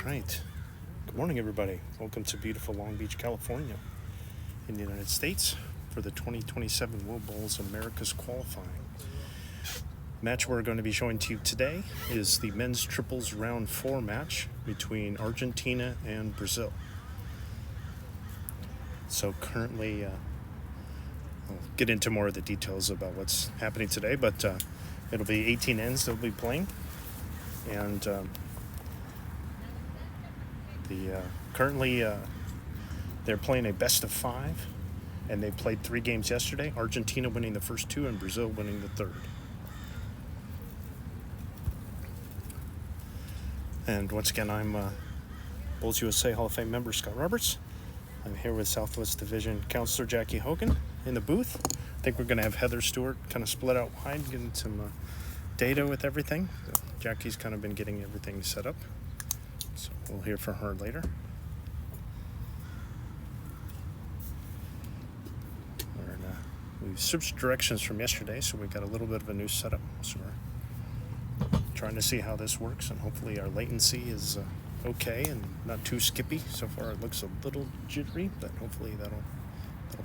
Right. Good morning, everybody. Welcome to beautiful Long Beach, California, in the United States for the 2027 World Bowls Americas qualifying. The match we're going to be showing to you today is the men's triples round 4 match between Argentina and Brazil. So currently, I'll get into more of the details about what's happening today, but it'll be 18 ends that will be playing, and currently they're playing a best of 5, and they played 3 games yesterday. Argentina winning the first 2 and Brazil winning the third. And once again, I'm Bowls USA Hall of Fame member Scott Roberts. I'm here with Southwest Division Counselor Jackie Hogan in the booth. I think we're going to have Heather Stewart kind of split out wide, getting some data with everything. Jackie's kind of been getting everything set up, so we'll hear from her later. We've switched directions from yesterday, so we got a little bit of a new setup. So we're trying to see how this works, and hopefully our latency is okay and not too skippy. So far it looks a little jittery, but hopefully that'll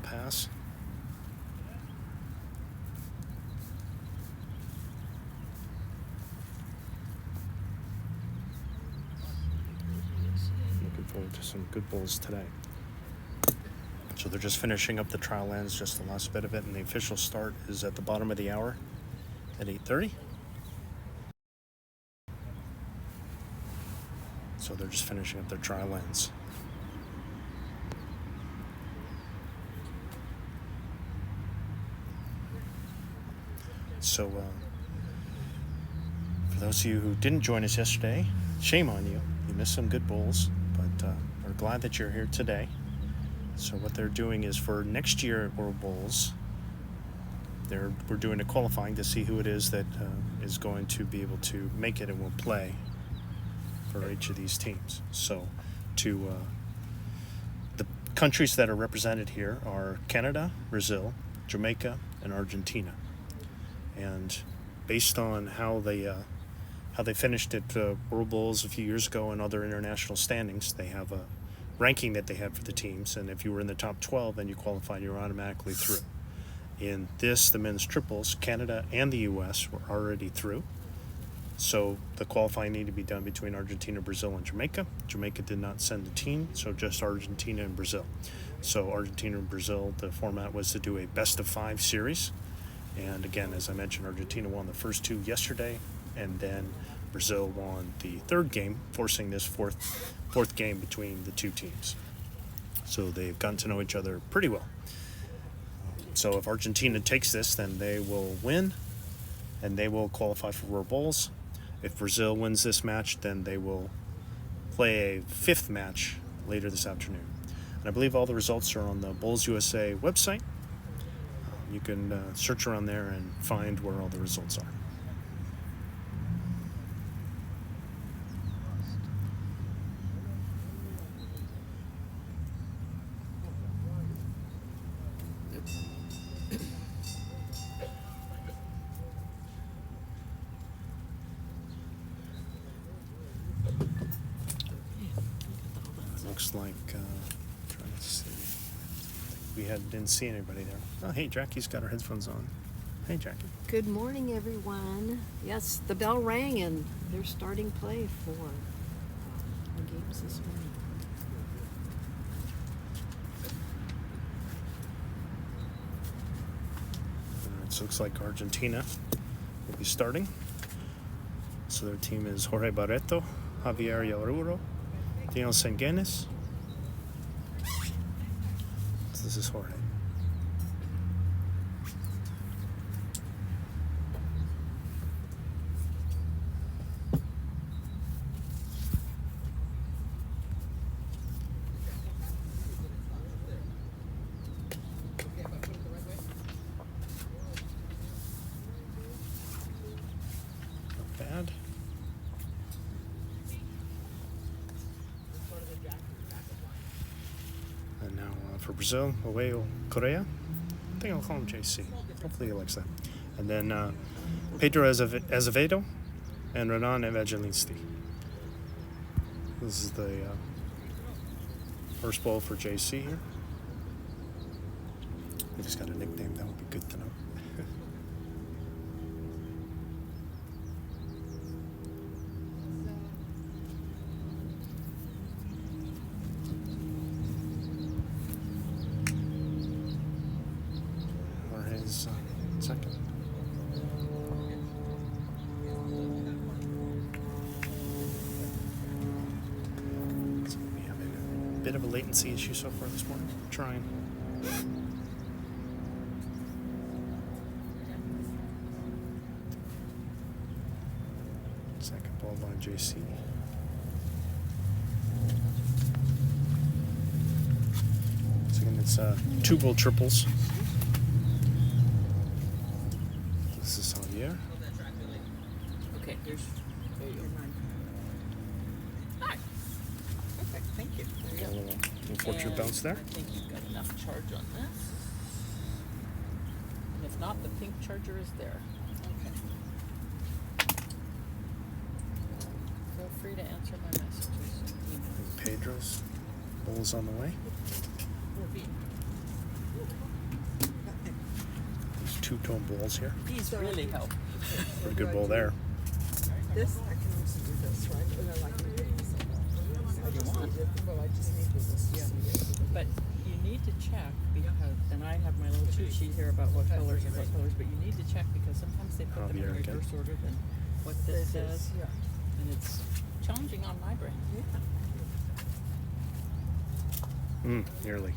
pass. Looking forward to some good bowls today. So they're just finishing up the trial ends, just the last bit of it, and the official start is at the bottom of the hour at 8:30. So they're just finishing up their trial ends. So for those of you who didn't join us yesterday, shame on you. You missed some good bowls, but we're glad that you're here today. So what they're doing is for next year at World Bowls, we're doing a qualifying to see who it is that is going to be able to make it and will play for each of these teams. So the countries that are represented here are Canada, Brazil, Jamaica, and Argentina. And based on how they finished at World Bowls a few years ago and other international standings, they have a ranking that they had for the teams, and if you were in the top 12, then you qualified, you're automatically through. In this, the men's triples, Canada and the US were already through. So the qualifying needed to be done between Argentina, Brazil, and Jamaica. Jamaica did not send a team, so just Argentina and Brazil. So Argentina and Brazil, the format was to do a best of 5 series. And again, as I mentioned, Argentina won the first 2 yesterday, and then Brazil won the third game, forcing this fourth game between the 2 teams. So they've gotten to know each other pretty well. So if Argentina takes this, then they will win, and they will qualify for World Bowls. If Brazil wins this match, then they will play a 5th match later this afternoon. And I believe all the results are on the Bowls USA website. You can search around there and find where all the results are. Looks like, trying to see, we didn't see anybody there. Oh, hey, Jackie's got her headphones on. Hey, Jackie. Good morning, everyone. Yes, the bell rang and they're starting play for the games this morning. So it looks like Argentina will be starting. So their team is Jorge Barreto, Javieer Llauro, Genez. So this is Jorge. Not bad. And now for Brazil, Joao, Correa. I think I'll call him JC. Hopefully he likes that. And then Pedro Azevedo and Renan Evangelisti. This is the first ball for JC here. If he's got a nickname, that would be good to know. Jorge's second. So we have a bit of a latency issue so far this morning. We're trying. Second ball by JC. So again, it's 2 ball triples. This is Javieer. Okay, there you go. Hi. Perfect, thank you. There you A go. little unfortunate bounce there. I think you've got enough charge on this. And if not, the pink charger is there. Okay. Feel free to answer my messages. Emails. Pedro's ball is on the way. There's 2-tone balls here. These really help. Pretty good ball there. This, I can also do this, right? Or I can do this. If you want. Well, I just need to just see it. But you need to check because, and I have my little cheat sheet here about what colors and what colors, but you need to check because sometimes they put them in Javieer again. reverse order than what this says. Yeah. And it's challenging on my brain. Nearly.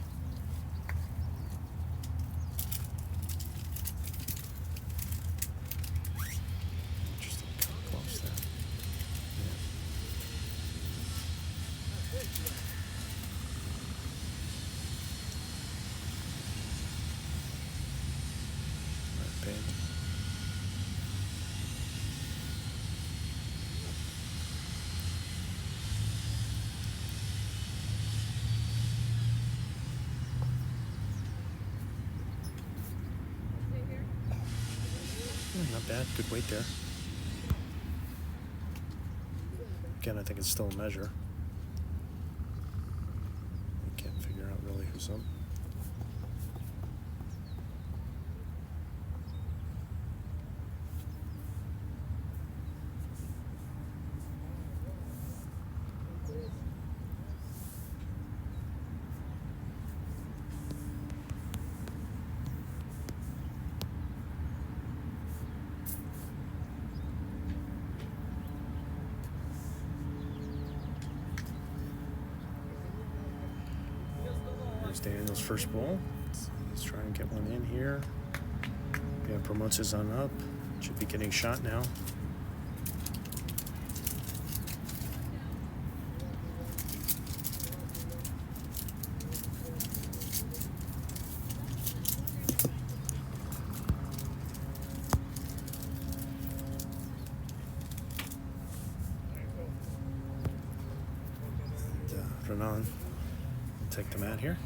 Interesting. Close there. Right, babe. Not bad. Good weight there. Again, I think it's still a measure. We can't figure out really who's up. There's Daniel's first ball. Let's try and get one in here. Yeah, promotes his on up. Should be getting shot now. And, Renan will take the mat here.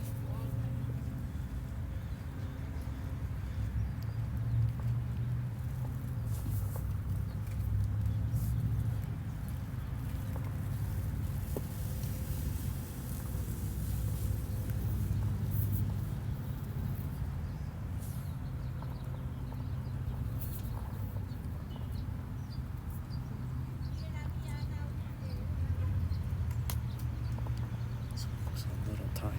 It's a little tight.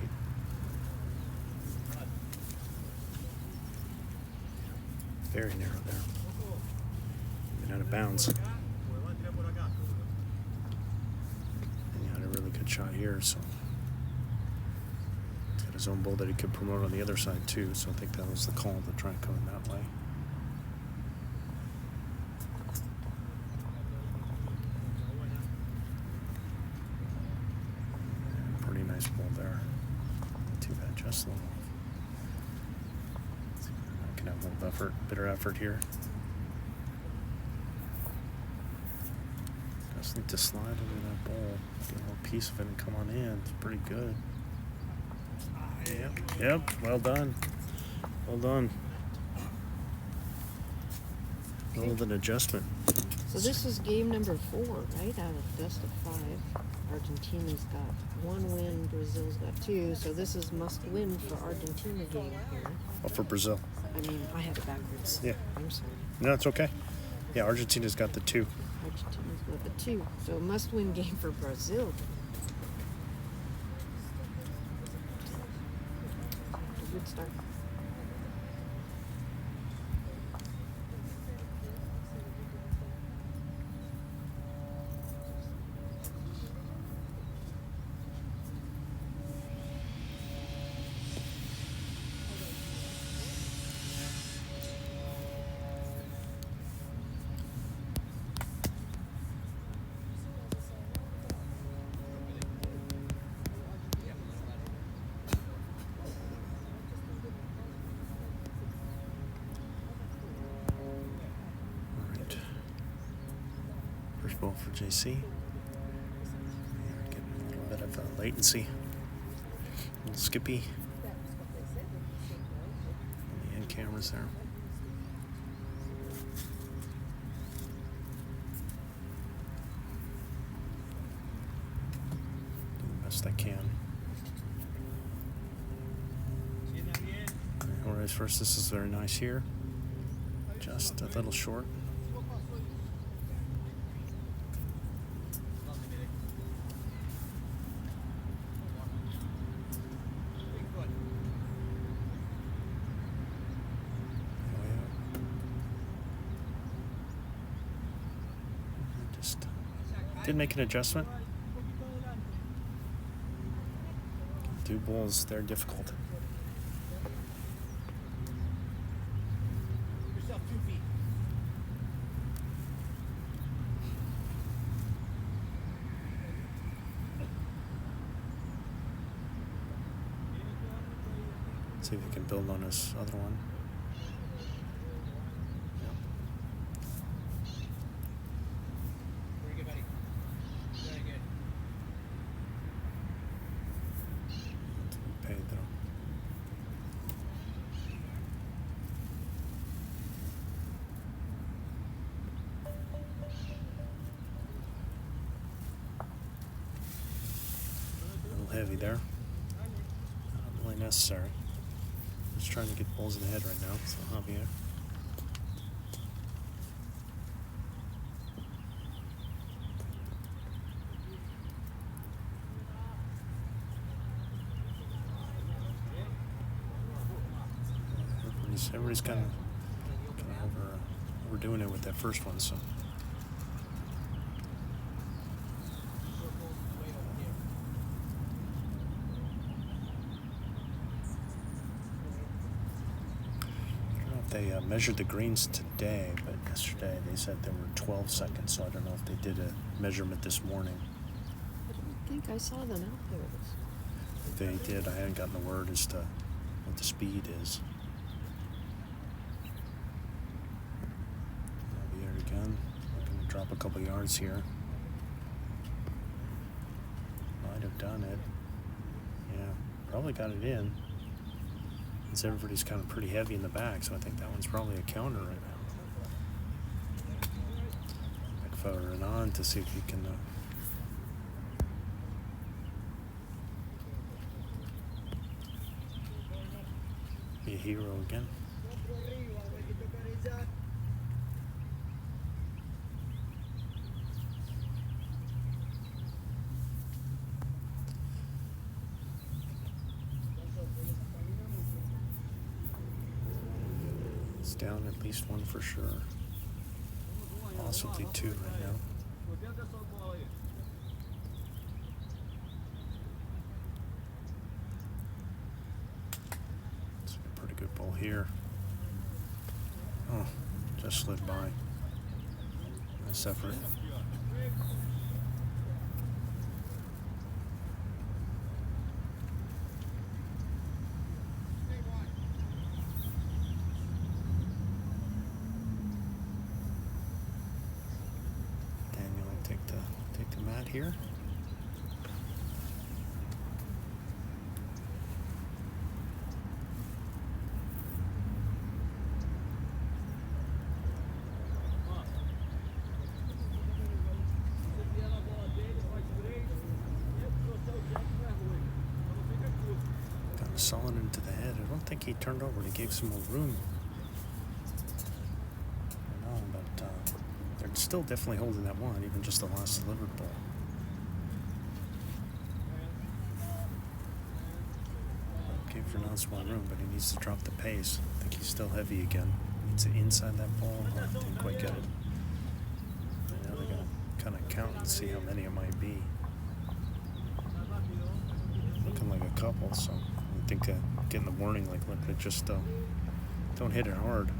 Very narrow there. Been out of bounds. And he had a really good shot here, so he's got his own ball that he could promote on the other side too, so I think that was the call to try and go in that way. Pretty nice ball there. Not too bad, just a little. I can have a little effort, bitter effort here. Just need to slide over that ball, get a little piece of it and come on in. It's pretty good. Yep, well done. Well done. A little bit of adjustment. So this is game number 4, right? Out of best of 5. Argentina's got 1 win, Brazil's got 2. So this is must win for Argentina game here. Oh, for Brazil. I mean, I had it backwards. Yeah. I'm sorry. No, it's okay. Yeah, Argentina's got the 2. Argentina's got the 2. So must win game for Brazil. Good start. First ball for JC. Getting a little bit of latency. A little skippy. On the end cameras there. Do the best I can. Jorge's first. This is very nice here. Just a little short. Did make an adjustment. 2 balls, they're difficult. See if he can build on his other one. Pedro. A little heavy there. Not really necessary. Just trying to get balls in the head right now. So Javieer. Everybody's kind of overdoing it with that first one, so. I don't know if they measured the greens today, but yesterday they said there were 12 seconds, so I don't know if they did a measurement this morning. I don't think I saw them out there. If they did, I haven't gotten the word as to what the speed is. Again, looking to drop a couple yards here. Might have done it. Yeah, probably got it in. Since everybody's kind of pretty heavy in the back, so I think that one's probably a counter right now. Back for Renan to see if he can be a hero again. Down at least 1 for sure. Possibly 2 right now. It's a pretty good ball here. Oh, just slid by. Nice effort. Here. Sawing into the head. I don't think he turned over. He gave some more room. I don't know, but they're still definitely holding that one, even just the last delivered ball. Gave Renan more room, but he needs to drop the pace. I think he's still heavy again. Needs it inside that ball. Didn't quite get it. Now they're going to kind of count and see how many it might be. Looking like a couple, so I think getting the warning like look, just don't hit it hard.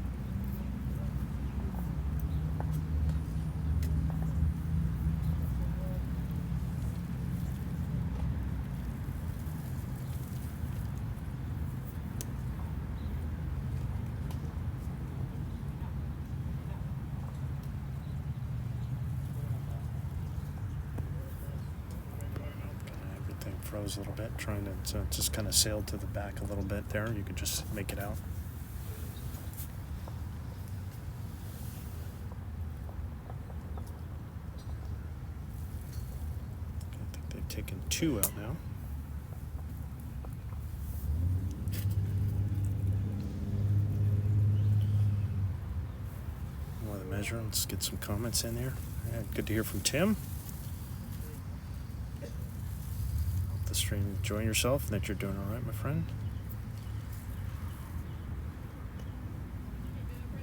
Froze a little bit, trying to so it just kind of sailed to the back a little bit there. You could just make it out. I think they've taken 2 out now. More the measure. Let's get some comments in there. All right, good to hear from Tim. Stream, enjoying yourself and that you're doing all right, my friend.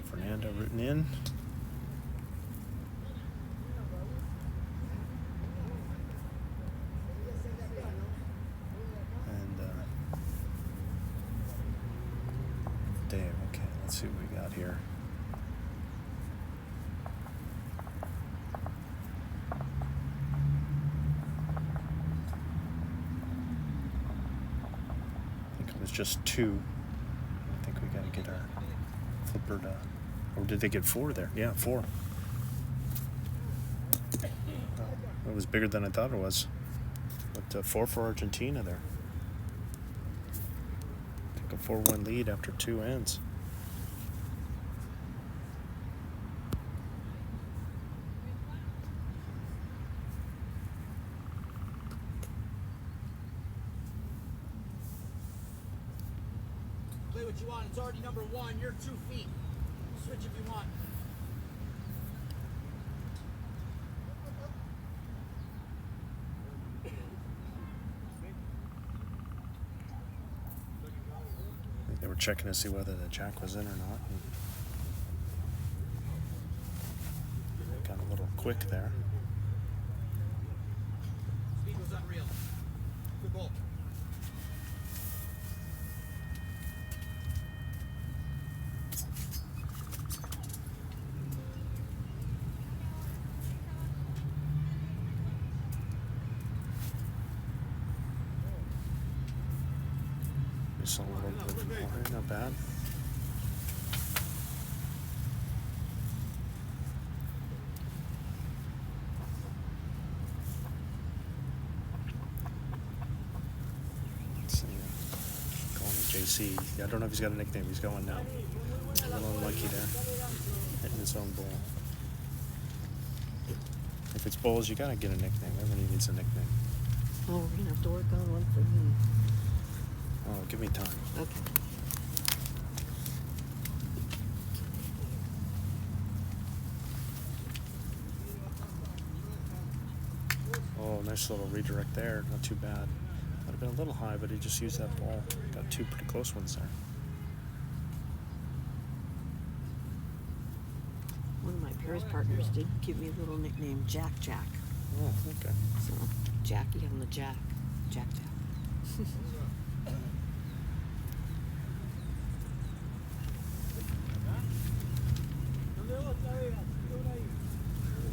Fernando rooting in. And Dave, okay, let's see what we got here. Just 2. I think we got to get our flipper to, or did they get 4 there? Yeah, 4. Oh, it was bigger than I thought it was. But 4 for Argentina there. Took a 4-1 lead after 2 ends. What you want. It's already number 1. You're 2 feet. Switch if you want. I think they were checking to see whether the jack was in or not. Got a little quick there. Speed was unreal. Good ball. Saw a little bit from Jorge, not bad. Let's see. Calling him JC. Yeah, I don't know if he's got a nickname. He's got one now. A little unlucky there. Hitting his own ball. If it's bowls, you gotta get a nickname. Everybody needs a nickname. Oh, we're gonna have to work on one for me. Oh, give me time. Okay. Oh, nice little redirect there. Not too bad. Might have been a little high, but he just used that ball. Got 2 pretty close ones there. One of my pairs partners did give me a little nickname, Jack. Oh, okay. So, Jackie on the jack. Jack.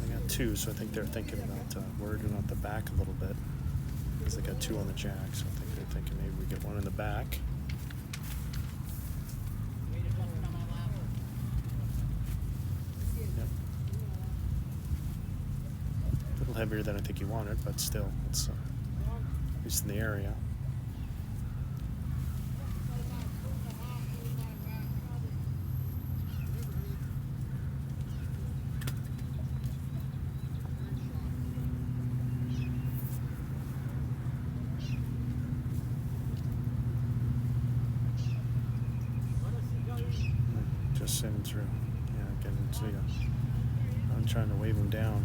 They got 2, so I think they're thinking about worrying out the back a little bit because they got 2 on the jack. So I think they're thinking maybe we get 1 in the back. Yep. A little heavier than I think he wanted, but still, it's at least in the area. sending through. Yeah, getting to you. I'm trying to wave them down.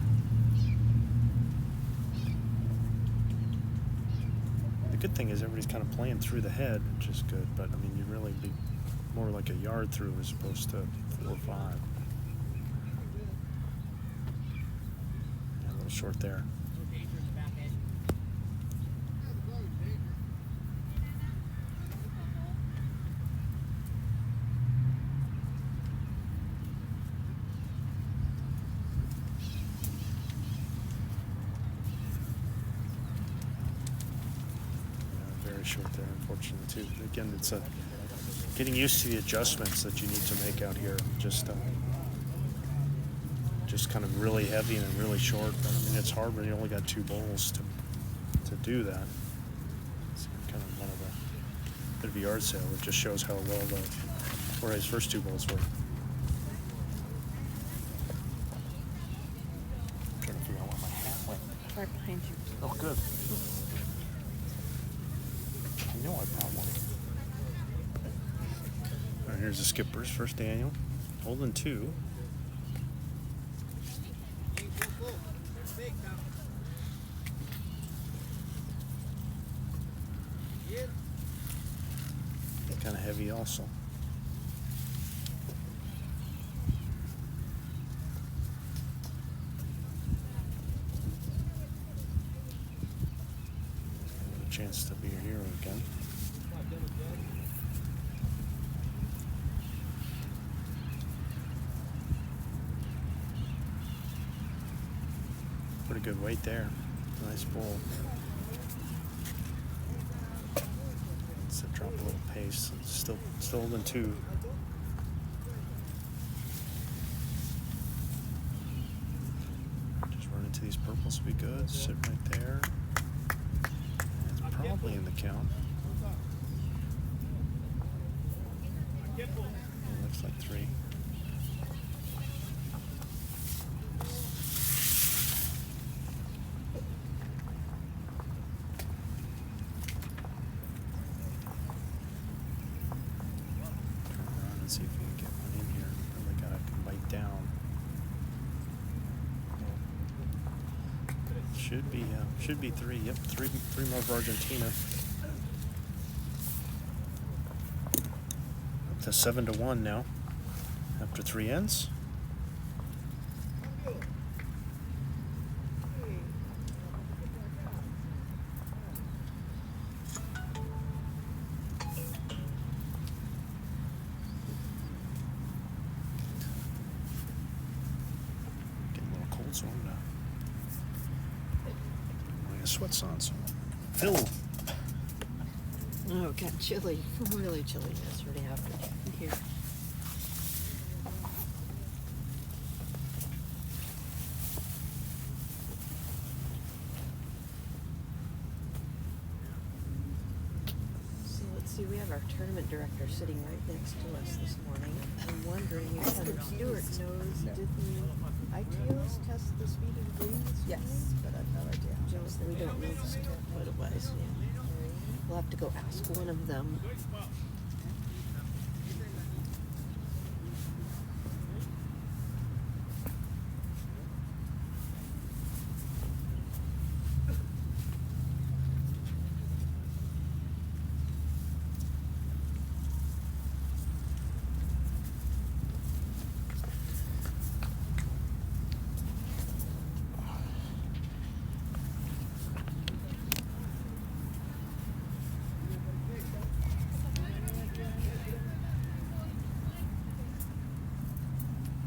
The good thing is everybody's kind of playing through the head, which is good. But I mean, you really be more like a yard through as opposed to 4 or 5. Yeah, a little short there. Short there, unfortunately, too. Again, it's getting used to the adjustments that you need to make out here. Just kind of really heavy and really short. But I mean, it's hard when you only got 2 bowls to do that. It's kind of one of the bit of a yard sale. It just shows how well the Jorge's first 2 bowls were. I'm trying to figure out where my hat went. Right behind you. Oh, good. I know I brought one. All right, here's the skippers. First Daniel, holding 2. Kind of heavy also. Chance to be a hero again. Pretty good weight there. Nice bowl. Let's drop a little pace. Still holding 2. Just run into these purples will be good. Sit right there. Probably in the count. It looks like 3. Turn around and see if we can get one in here. Really gotta bite down. Should be 3. Yep, 3 more for Argentina. Up to 7-1 now. After 3 ends. Getting a little cold, so I'm gonna sweats on, so Phil. Oh, it got chilly. Really chilly yesterday afternoon here. So let's see, we have our tournament director sitting right next to us this morning. I'm wondering if Heather Stewart knows, did the ITOs test the speed of the green this morning? Yes, but I have no idea. We don't know what it was. Yeah. We'll have to go ask one of them.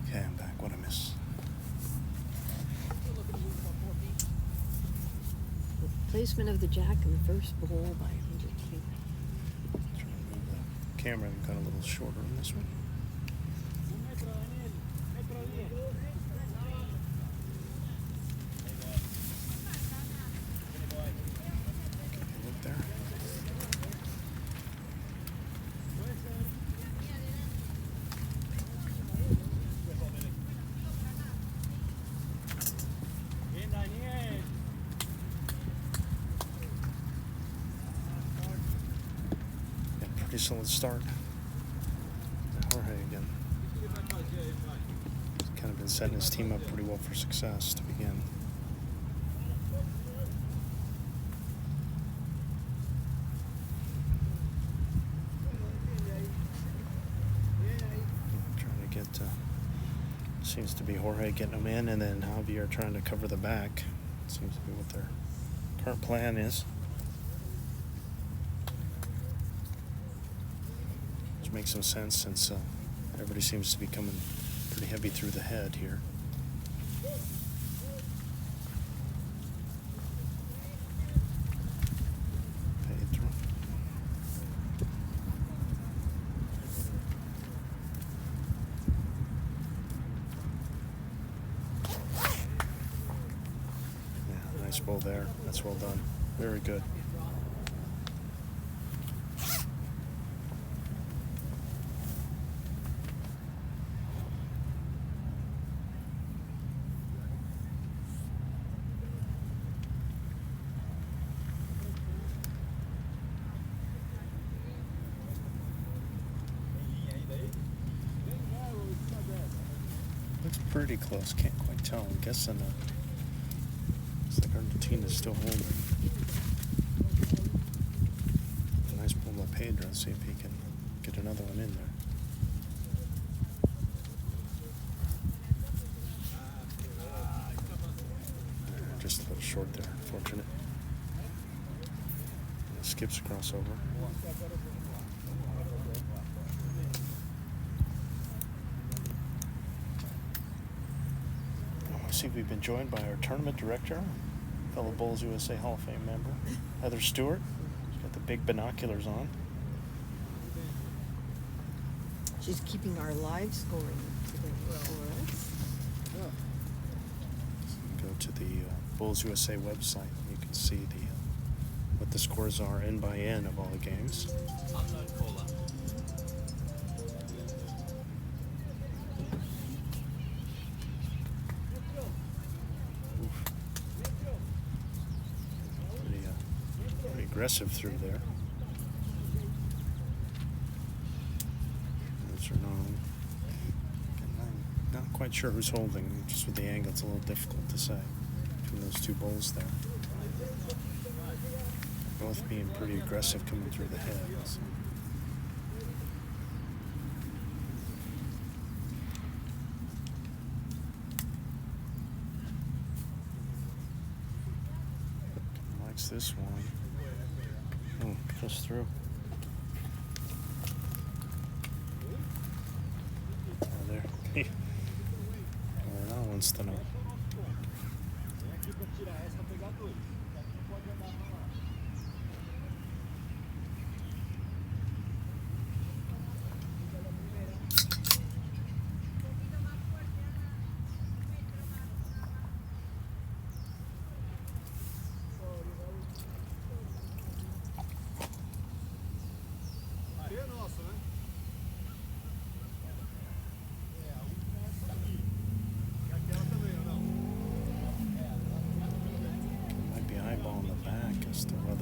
Okay, I'm back. What I miss? Placement of the jack in the first bowl by Argentina. Trying to move the camera and got a little shorter on this one. Okay, look there. Pretty solid start. Jorge again. setting his team up pretty well for success to begin. Trying to get, seems to be Jorge getting them in, and then Javieer trying to cover the back. Seems to be what their current plan is. Which makes some sense since everybody seems to be coming pretty heavy through the head here. Pedro. Yeah, nice ball there. That's well done. Very good. Looks pretty close. Can't quite tell. I'm guessing looks like Argentina's still holding. Nice pull by Pedro. Let's see if he can get another one in there. Just a little short there. Fortunate. Skips across over. See, we've been joined by our tournament director, fellow Bulls USA Hall of Fame member, Heather Stewart. She's got the big binoculars on. She's keeping our live scoring today for us. Go to the Bulls USA website. You can see what the scores are N by N of all the games. Pretty aggressive through there. That's Renan. I'm not quite sure who's holding. Just with the angle, it's a little difficult to say between those two bowls there. Both being pretty aggressive coming through the head. So. Likes this one. Oh, just through. Oh, there. That wants to know.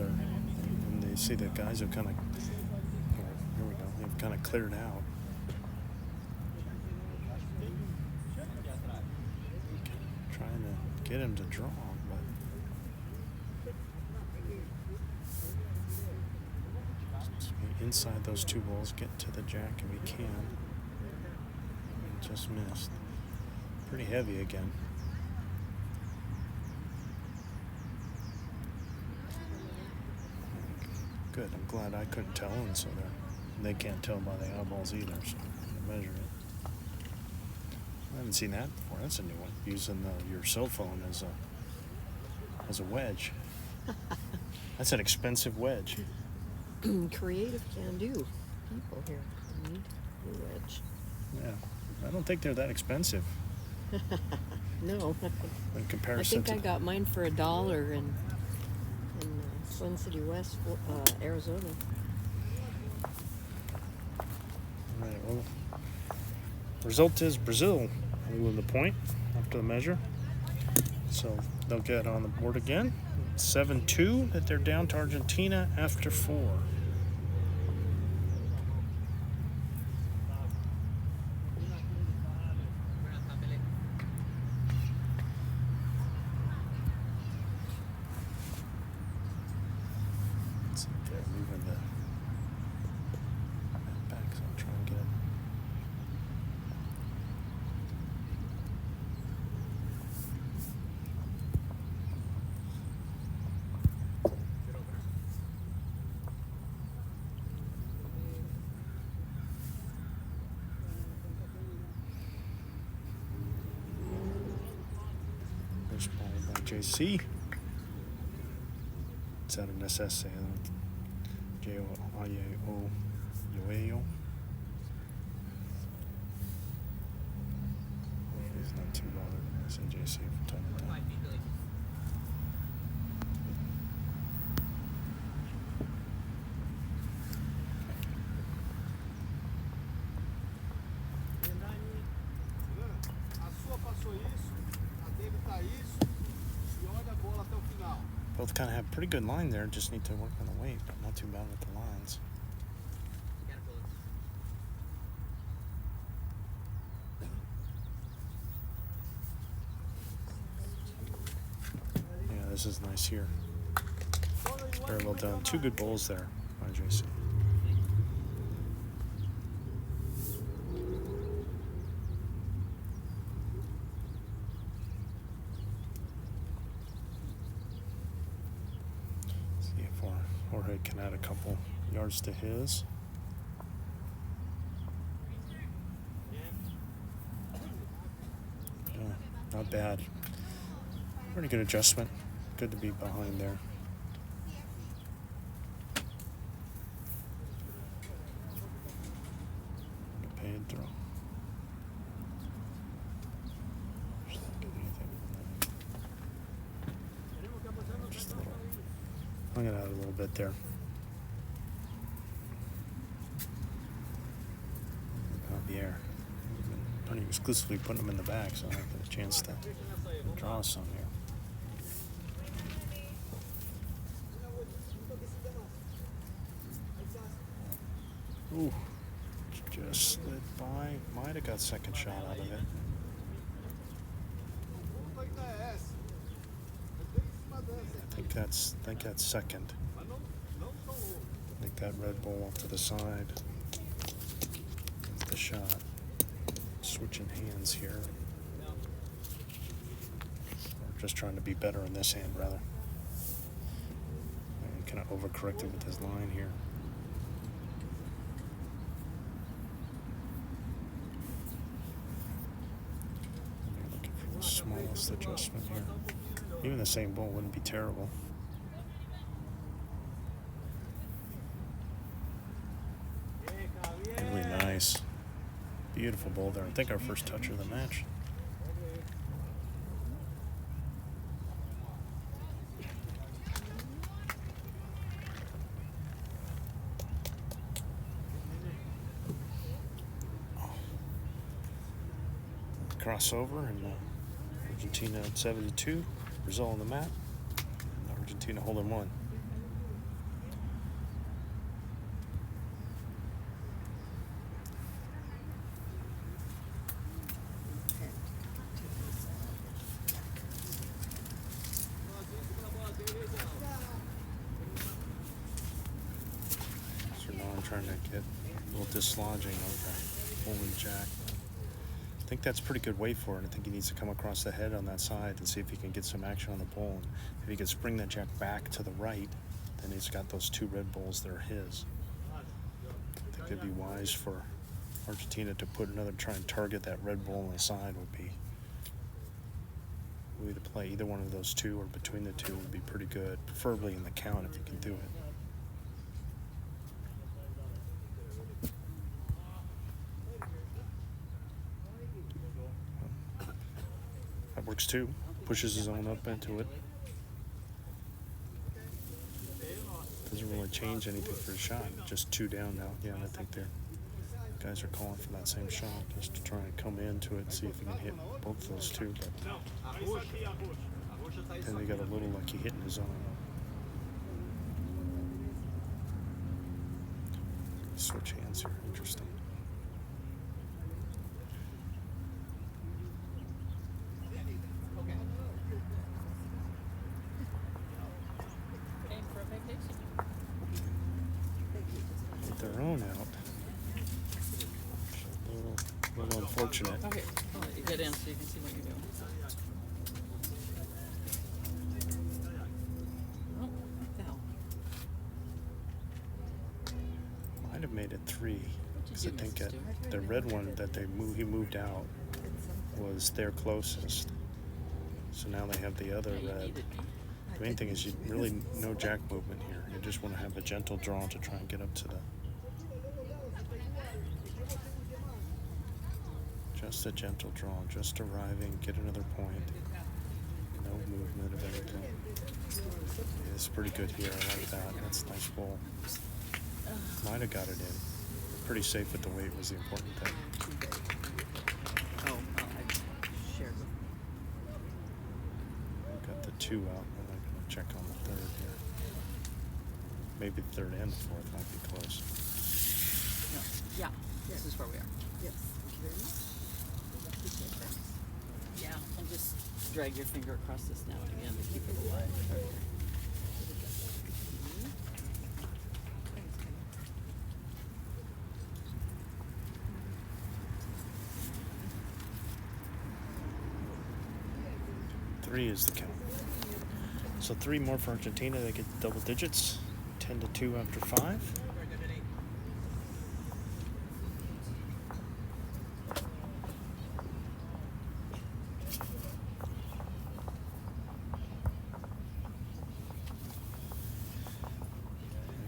And they see the guys have kind of, here we go, they've kind of cleared out. Trying to get him to draw, but inside those two balls, get to the jack if we can. Just missed. Pretty heavy again. Good. I'm glad I couldn't tell, and so they can't tell by the eyeballs either, so I measure it. I haven't seen that before. That's a new one. Using your cell phone as a wedge. That's an expensive wedge. Creative can-do people here need a wedge. Yeah, I don't think they're that expensive. No. In comparison, I think I got mine for $1 in Twin City West, Arizona. All right, well, result is Brazil with the point after the measure. So they'll get on the board again. 7-2 that they're down to Argentina after 4. JC. It's out of necessity. Joao. He's not too bothered. I say JC from time to time. Both kind of have pretty good line there. Just need to work on the weight, but not too bad with the lines. Yeah, this is nice here. Very well done. Two good bowls there by JC. Jorge can add a couple yards to his. Yeah, not bad. Pretty good adjustment. Good to be behind there. Pedro. Just a little. Hung it out a little bit there. Javieer. Pretty exclusively putting them in the bag, so I have a chance to draw some here. Ooh, just slid by. Might have got second shot out of it. I think that's second. I think that red ball off to the side. That's the shot. Switching hands here. Or just trying to be better in this hand, rather. And kind of overcorrected with his line here. Looking for the smallest adjustment here. Even the same ball wouldn't be terrible. Really nice. Beautiful ball there. I think our first touch of the match. Crossover and Argentina at 7-2. Brazil on the map. And Argentina holding one. So now I'm trying to get a little dislodging of the holding jack. I think that's pretty good weight for it. I think he needs to come across the head on that side and see if he can get some action on the bull. And if he can spring that jack back to the right, then he's got those two red bulls that are his. I think it'd be wise for Argentina to put another, try and target that red bull on the side would be to play either one of those two or between the two would be pretty good, preferably in the count if you can do it. Works too. Pushes his own up into it. Doesn't really change anything for his shot. Just two down now. Yeah, and I think the guys are calling for that same shot just to try and come into it and see if he can hit both of those two. But then they got a little lucky hitting his own. Switch hands here. Interesting. Their own out. A little unfortunate. Okay, I'll let you get in so you can see what you're doing. Oh, what the hell? Might have made it 3. Because I think the red one that he moved out was their closest. So now they have the other Yeah, you red. needed me. The main thing is you really no jack movement here. You just want to have a gentle draw to try and get up to the. Just a gentle draw, just arriving, get another point. No movement of anything. Yeah, it's pretty good here. I like that. That's a nice ball. Might have got it in. Pretty safe with the weight was the important thing. Oh, well, I shared with Got the 2 out. I'm not going to check on the 3rd here. Maybe the 3rd and the 4th might be close. No. Yeah, this is where we are. Yes, thank you very much. Yeah, and just drag your finger across this now and again to keep it alive. Three is the count. So 3 more for Argentina. They get double digits. 10-2 after 5.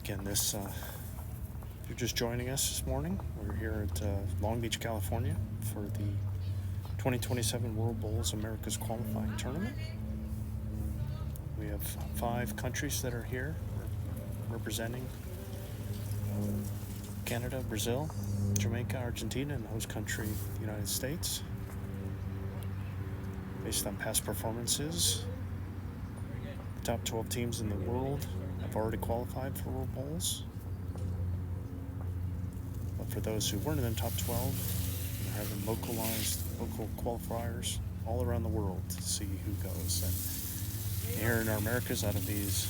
Again, this, if you're just joining us this morning, we're here at Long Beach, California for the 2027 World Bowls America's Qualifying Tournament. We have 5 countries that are here representing Canada, Brazil, Jamaica, Argentina, and the host country, the United States. Based on past performances, the top 12 teams in the world have already qualified for World Bowls. But for those who weren't in the top 12, we're having local qualifiers all around the world to see who goes. And here in our Americas, out of these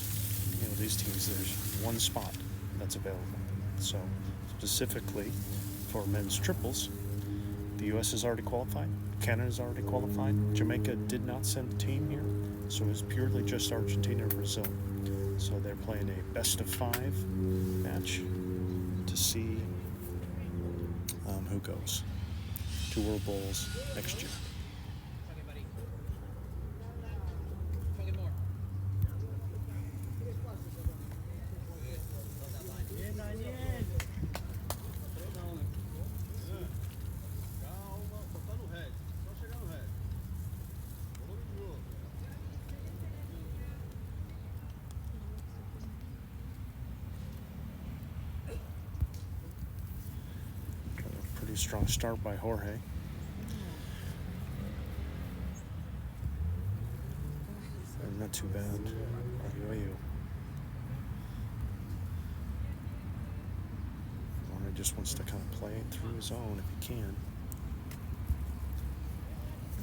teams, there's 1 spot that's available. So specifically for men's triples, the U.S. is already qualified. Canada's already qualified. Jamaica did not send a team here, so it's purely just Argentina and Brazil. So they're playing a best-of-5 match to see who goes to World Bowls next year. Strong start by Jorge. And not too bad. Jorge just wants to kind of play it through his own if he can.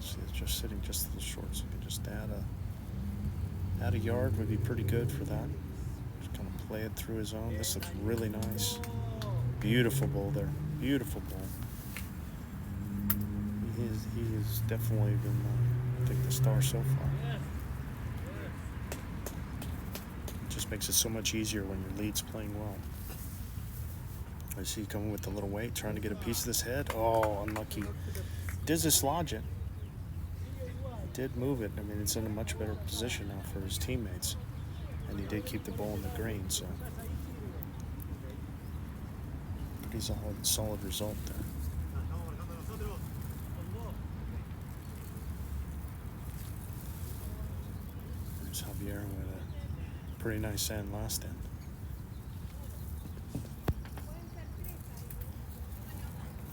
See, it's just sitting just a little short, so you can just add a yard would be pretty good for that. Just kind of play it through his own. This looks really nice. Beautiful bowl there. Beautiful bowl. He has definitely been, I think, the star so far. It just makes it so much easier when your lead's playing well. I see you coming with the little weight, trying to get a piece of this head. Oh, unlucky. Did dislodge it. Did move it. I mean, it's in a much better position now for his teammates. And he did keep the ball in the green, so. Pretty solid result there. Javieer with a pretty nice end last end.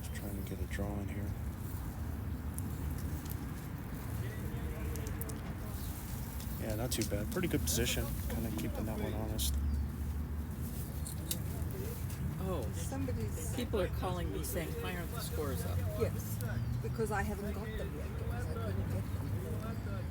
Just trying to get a draw in here. Yeah, not too bad. Pretty good position. Kind of keeping that one honest. Oh, people are calling me saying, why aren't the scores up? Yes, because I haven't got them yet, because I couldn't get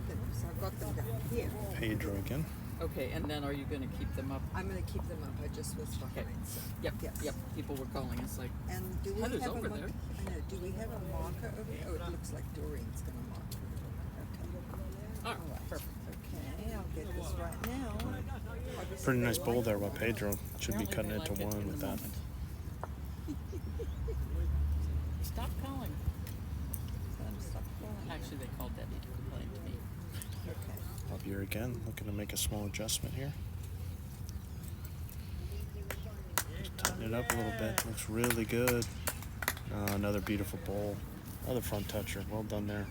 them. So I've got them down here. Pedro again. Okay, and then are you going to keep them up? I'm going to keep them up. I just was behind. So. Yep, Yes. yep. People were calling us like, And do we Heather's have over a there. I know. Do we have a marker over here? Oh, it looks like Doreen's going to mark. Okay. oh, All right. perfect. Okay, I'll get this right now. Obviously Pretty they nice bowl like there by Pedro. Should be Apparently cutting they it to like it one in with the that. moment. Stop calling. them. Stop calling. Actually, they called Debbie to complain to me. Javieer again, looking to make a small adjustment here. Just tighten it up a little bit. Looks really good. Another beautiful bowl. Another front toucher. Well done there.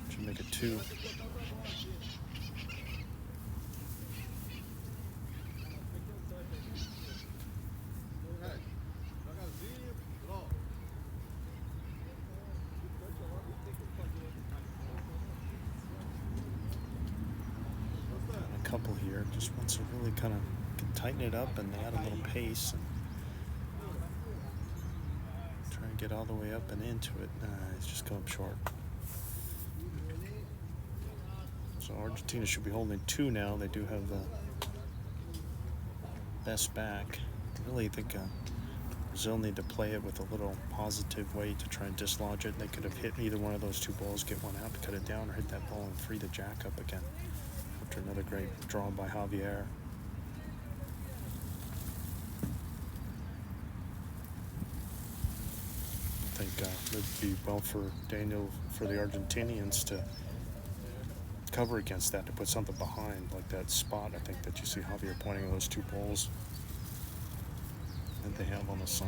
Should make it 2. A couple here. Just wants to really kind of tighten it up and add a little pace. And try and get all the way up and into it. He's just come up short. So Argentina should be holding 2 now. They do have the best back. I really think Brazil need to play it with a little positive way to try and dislodge it. They could have hit either one of those 2 balls, get one out to cut it down, or hit that ball and free the jack up again. After another great draw by Javieer. I think it would be well for Daniel, for the Argentinians to cover against that, to put something behind, like that spot, I think, that you see Javieer pointing at those 2 balls that they have on the side.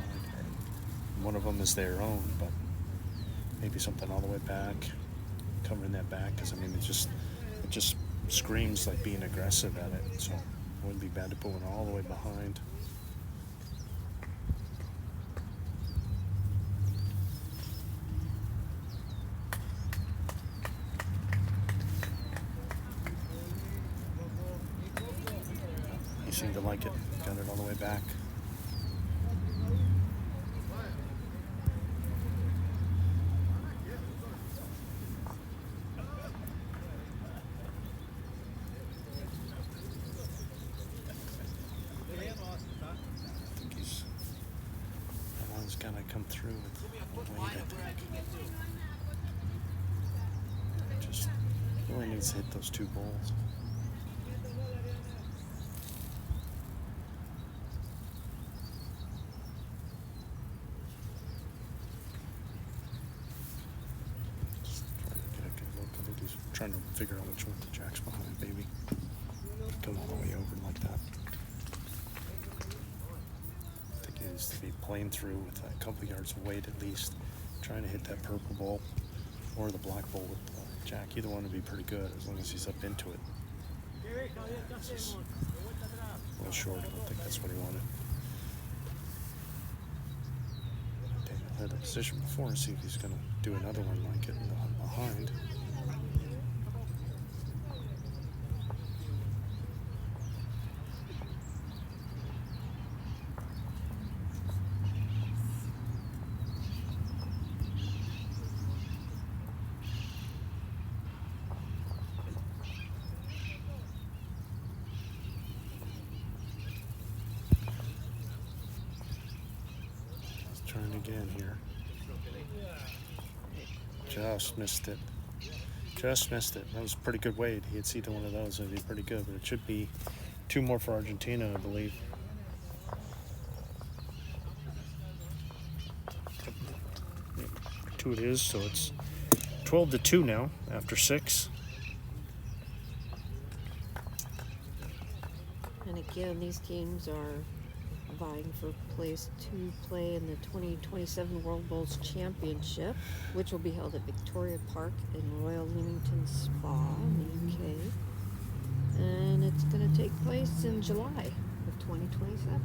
One of them is their own, but maybe something all the way back, covering that back, because I mean, it just screams like being aggressive at it, so it wouldn't be bad to put one all the way behind. He seemed to like it, got it all the way back. Got to come through with weight, I think. Just really needs to hit those 2 balls. Just trying to get a good look. I think he's trying to figure out which one the jack's behind, baby. Come all the way over like that. To be playing through with a couple yards of weight at least, trying to hit that purple ball or the black ball with the jack. Either one would be pretty good as long as he's up into it. This is a little short. I don't think that's what he wanted. Daniel had the position before. See if he's going to do another one like it behind. Trying again here. Just missed it. Just missed it. That was a pretty good weight. He hits either one of those, it'd be pretty good, but it should be 2 more for Argentina, I believe. Two it is, so it's 12-2 now after 6. And again, these teams are vying for place to play in the 2027 World Bowls Championship, which will be held at Victoria Park in Royal Leamington Spa in the UK. And it's going to take place in July of 2027.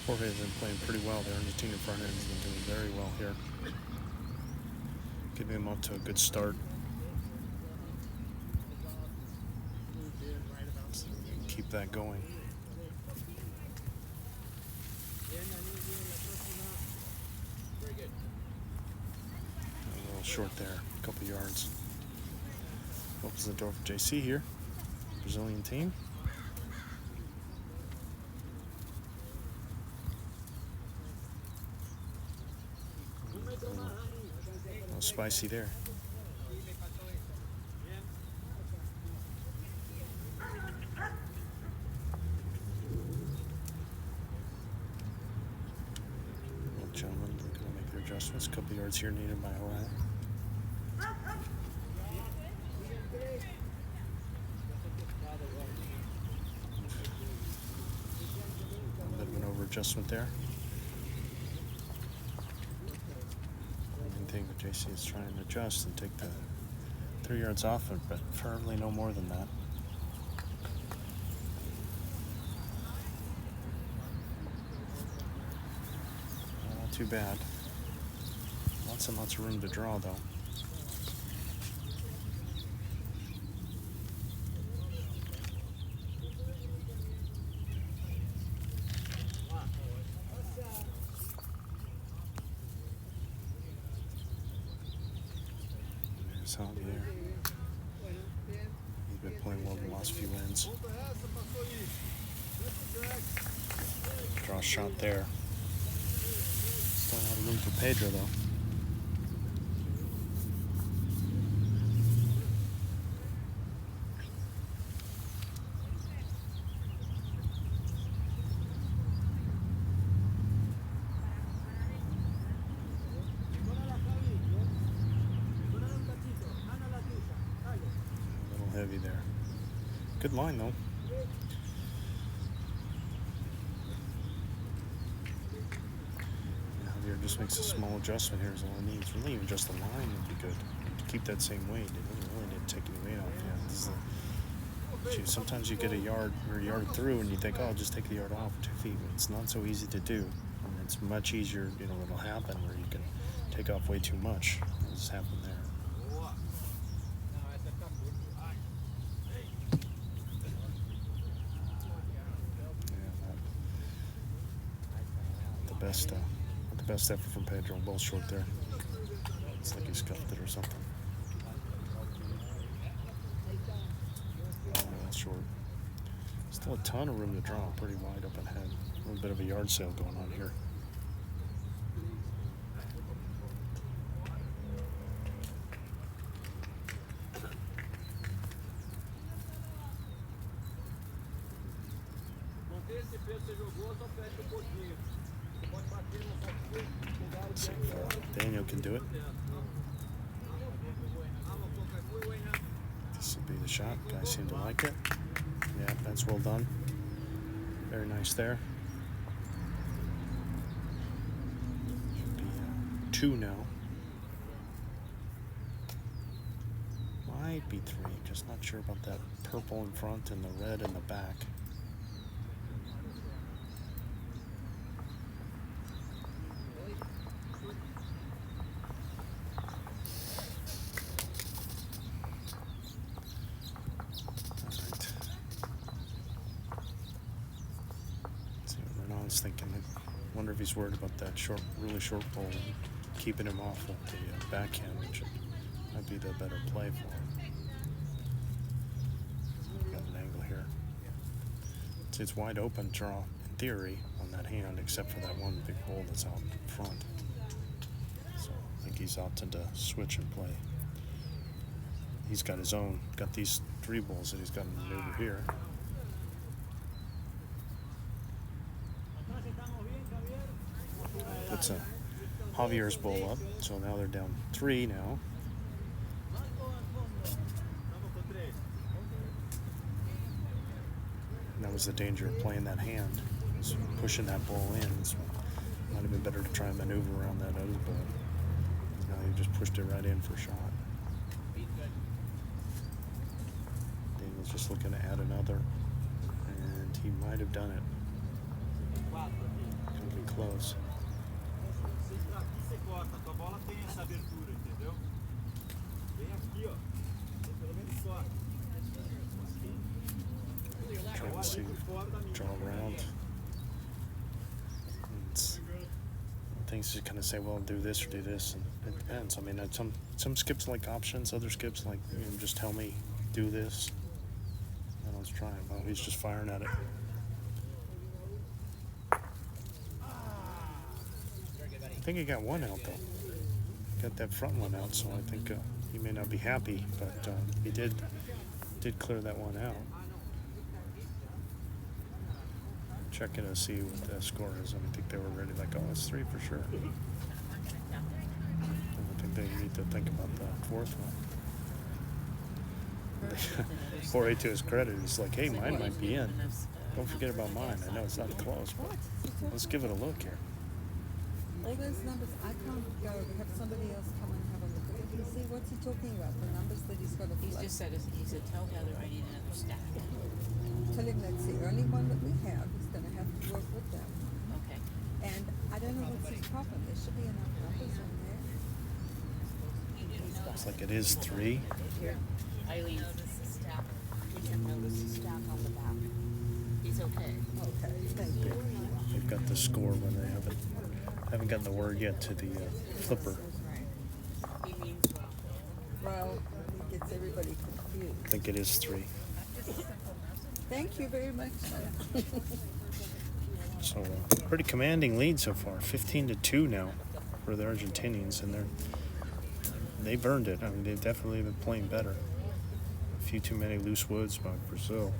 Jorge has been playing pretty well. The Argentina front end has been doing very well here. Getting him off to a good start. So we can keep that going. short there, a couple yards. Opens the door for JC here. Brazilian team. A little spicy there. Gentlemen looking to make their adjustments. A couple yards here needed by Joao. A bit of an over adjustment there. Main thing with JC is trying to adjust and take the 3 yards off it, but firmly no more than that. Not too bad. Lots and lots of room to draw, though. There's Javieer. He's been playing well the last few wins. Draw a shot there. Still a lot of room for Pedro, though. A little heavy there. Good line, though. Javieer just makes a small adjustment here is all it needs. Really, even just the line would be good to keep that same weight. It doesn't really need to take any weight off. Yeah, this is the, sometimes you get a yard or a yard through and you think, oh, I'll just take the yard off 2 feet. But it's not so easy to do. And it's much easier, it'll happen where you can take off way too much. This happened there. Not the best effort from Pedro. Ball short there. It's like he scuffed it or something. Ball short. Still a ton of room to draw. Pretty wide up ahead. A little bit of a yard sale going on here. Let's see if Daniel can do it. This will be the shot. Guys seem to like it. Yeah, that's well done. Very nice there. Should be 2 now. Might be 3. Just not sure about that purple in front and the red in the back. Thinking, I wonder if he's worried about that really short ball, keeping him off with the backhand, which might be the better play for him. Got an angle here. It's wide open draw in theory on that hand, except for that one big hole that's out in front. So I think he's opting to switch and play. He's got his own, got these 3 balls that he's got to maneuver here. Puts Javier's ball up, so now they're down 3 now. And that was the danger of playing that hand, was pushing that ball in. So it might have been better to try and maneuver around that other ball. Now he just pushed it right in for a shot. Daniel's just looking to add another, and he might have done it. Coming close. Trying to see, draw around. I things to kind of say, well, do this or do this, and it depends. I mean, some skips like options, other skips like, just tell me, do this. And let's try it. Well, he's just firing at it. I think he got one out though. Got that front one out, so I think he may not be happy, but he did clear that one out. Checking to see what the score is. I think they were ready, like, oh, it's 3 for sure. I think they need to think about the fourth one. Jorge, to his credit, he's like, hey, mine might be in. Don't forget about mine. I know it's not close, but let's give it a look here. All those numbers, I can't go. We have somebody else come and have a look at it. You see, what's he talking about? The numbers that he's got to He's plug. just said, he said, tell Heather I need another stack. Tell him that's the only one that we have. He's going to have to work with them. Okay. And I don't know what's his problem. There should be enough numbers in there. Looks like it is 3. Here, Eileen. You can notice the stack on the back. He's okay. Okay, thank you. They've got the score when they haven't gotten the word yet to the flipper. Well, it gets everybody confused. I think it is 3. Thank you very much. So pretty commanding lead so far, 15-2 now for the Argentinians, and they've earned it. I mean, they've definitely been playing better. A few too many loose woods by Brazil.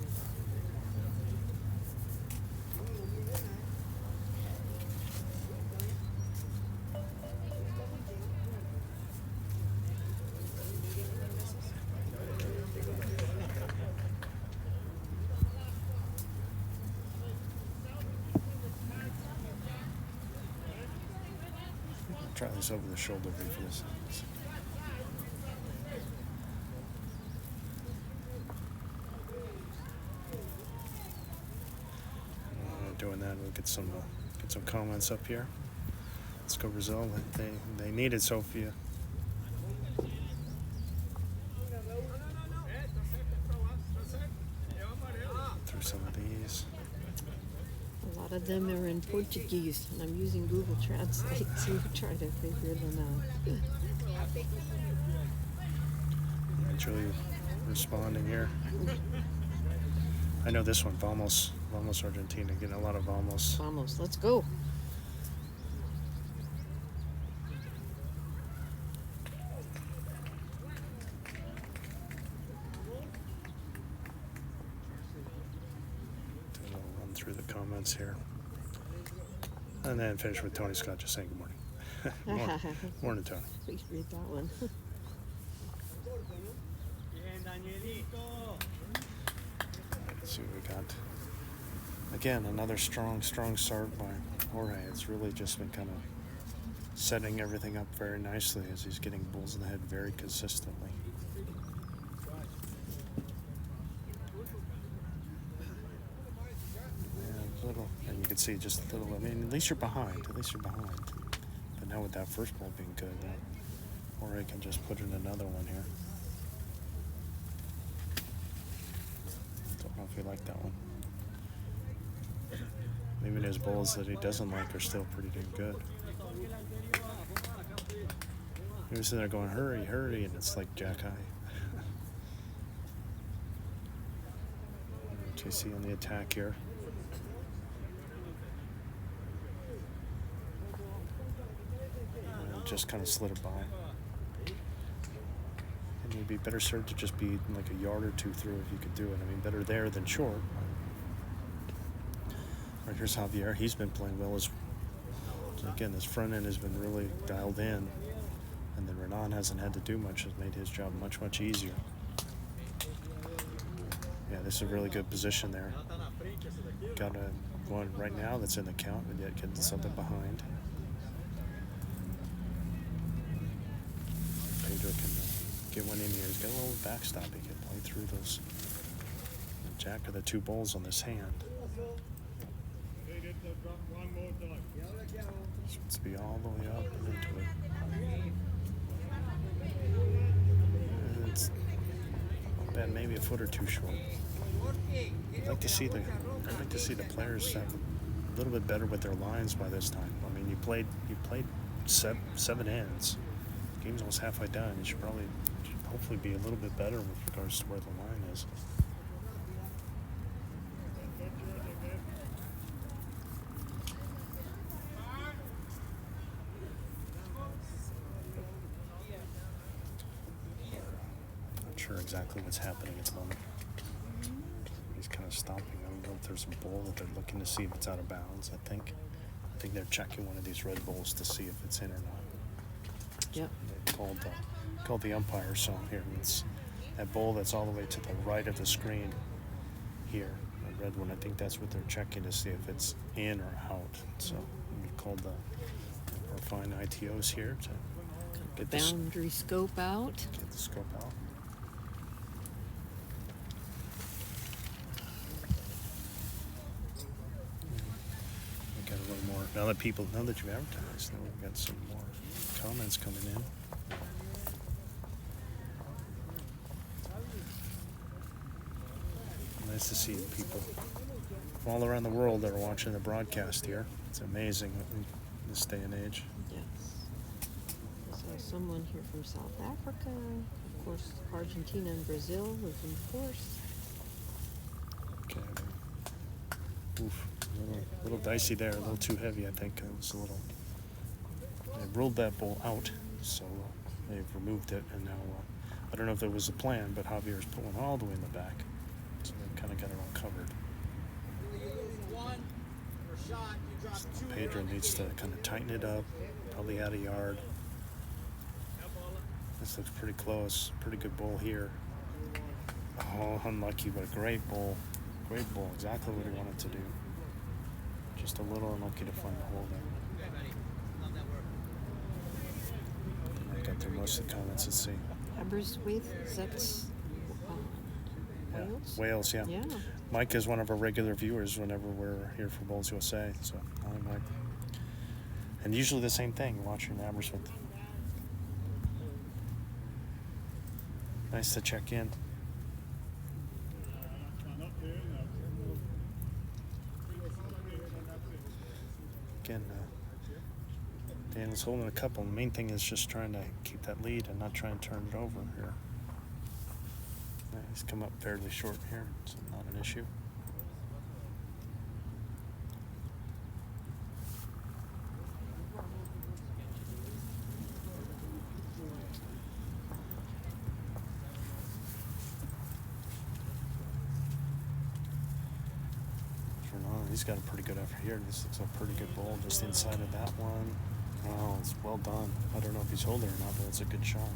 Try this over the shoulder view for this. Doing that, we'll get some comments up here. Let's go Brazil. They needed Sophia. Through some of these. A lot of them are in Portuguese, and I'm using Google Translate to try to figure them out. It's really responding here. I know this one, Vamos Argentina, getting a lot of Vamos. Vamos, let's go. Run through the comments here. And then finish with Tony Scott just saying good morning. Morning, Tony. Please read that one. Let's see what we got. Again, another strong start by Jorge. It's really just been kind of setting everything up very nicely as he's getting bulls in the head very consistently. And you can see just a little, I mean, at least you're behind. But now with that first ball being good, Jorge can just put in another one here. Don't know if you like that one. Maybe those balls that he doesn't like are still pretty damn good. He was sitting there going, hurry, hurry, and it's like jack high. JC on the attack here. And just kind of slid it by. And you'd be better served to just be like a yard or two through if you could do it. I mean, better there than short. Right, here's Javieer. He's been playing well as again, this front end has been really dialed in, and then Renan hasn't had to do much. Has made his job much easier. Yeah, this is a really good position there. Got one right now that's in the count, but yet getting something behind. Pedro can get one in here. He's got a little backstop. He can play through those. The jack of the two balls on this hand. This wants to be all the way up and into it. And it's not bad, maybe a foot or two short. I'd like to see the players have little bit better with their lines by this time. I mean, you played seven ends. Game's almost halfway done. You should hopefully be a little bit better with regards to where the line is. Not sure exactly what's happening at the moment. He's kind of stopping. I don't know if there's a ball that they're looking to see if it's out of bounds. I think they're checking one of these red balls to see if it's in or not. Yep. They called the umpire. So here, it's that ball that's all the way to the right of the screen here. The red one. I think that's what they're checking to see if it's in or out. So we called our fine ITOs here to get the Boundary scope out. Get the scope out. We got a little more. Now that you've advertised, now we've got some more comments coming in. Nice to see people from all around the world that are watching the broadcast here. It's amazing in this day and age. Yes. So someone here from South Africa, of course, Argentina and Brazil was in force. Okay. Oof. A little dicey there, a little too heavy, I think. It was a little. They ruled that ball out, so they've removed it, and now I don't know if there was a plan, but Javieer is pulling all the way in the back, so they've kind of got it all covered. So Pedro needs to kind of tighten it up, probably add a yard. This looks pretty close. Pretty good ball here. Oh, unlucky, but a great ball. Great ball. Exactly what he wanted to do. Just a little unlucky to find the hole there. I got through most of the comments. Let's see. Aberystwyth, that's Wales? Wales, yeah. Yeah. Mike is one of our regular viewers whenever we're here for Bowls USA. So, hi, Mike. And usually the same thing, watching Aberystwyth. Nice to check in. Again, Daniel's holding a couple. The main thing is just trying to keep that lead and not try and turn it over here. Yeah, he's come up fairly short here, so not an issue. Renan, he's got a pretty good effort here. This looks like a pretty good ball just inside of that one. Oh, it's well done. I don't know if he's holding or not, but it's a good shot.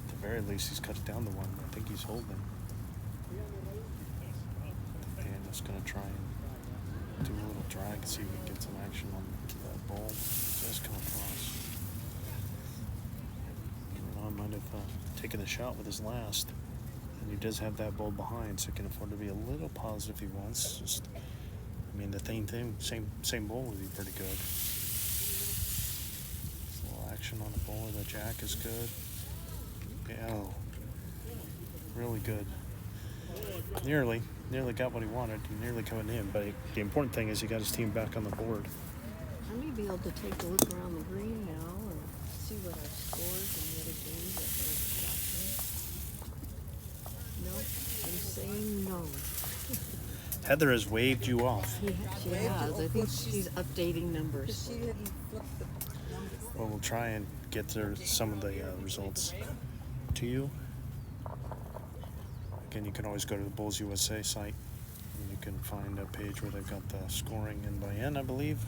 At the very least, he's cut it down to one. I think he's holding. Daniel's going to try and do a little drag and see if he can get some action on that ball. Just come across. Renan might have taken the shot with his last. And he does have that ball behind, so he can afford to be a little positive if he wants. Just, I mean, the same ball would be pretty good. Just a little action on the ball with the jack is good. Yeah, oh, really good. Nearly got what he wanted. Nearly coming in, but the important thing is he got his team back on the board. I may be able to take a look around the green now and see what our scores and the other games that we're watching. No, I'm saying no. Heather has waved you off. She has. I think she's updating numbers. She hadn't flipped the numbers there. Well, we'll try and get to some of the results to you. Again, you can always go to the Bulls USA site, and you can find a page where they've got the scoring in by end, I believe.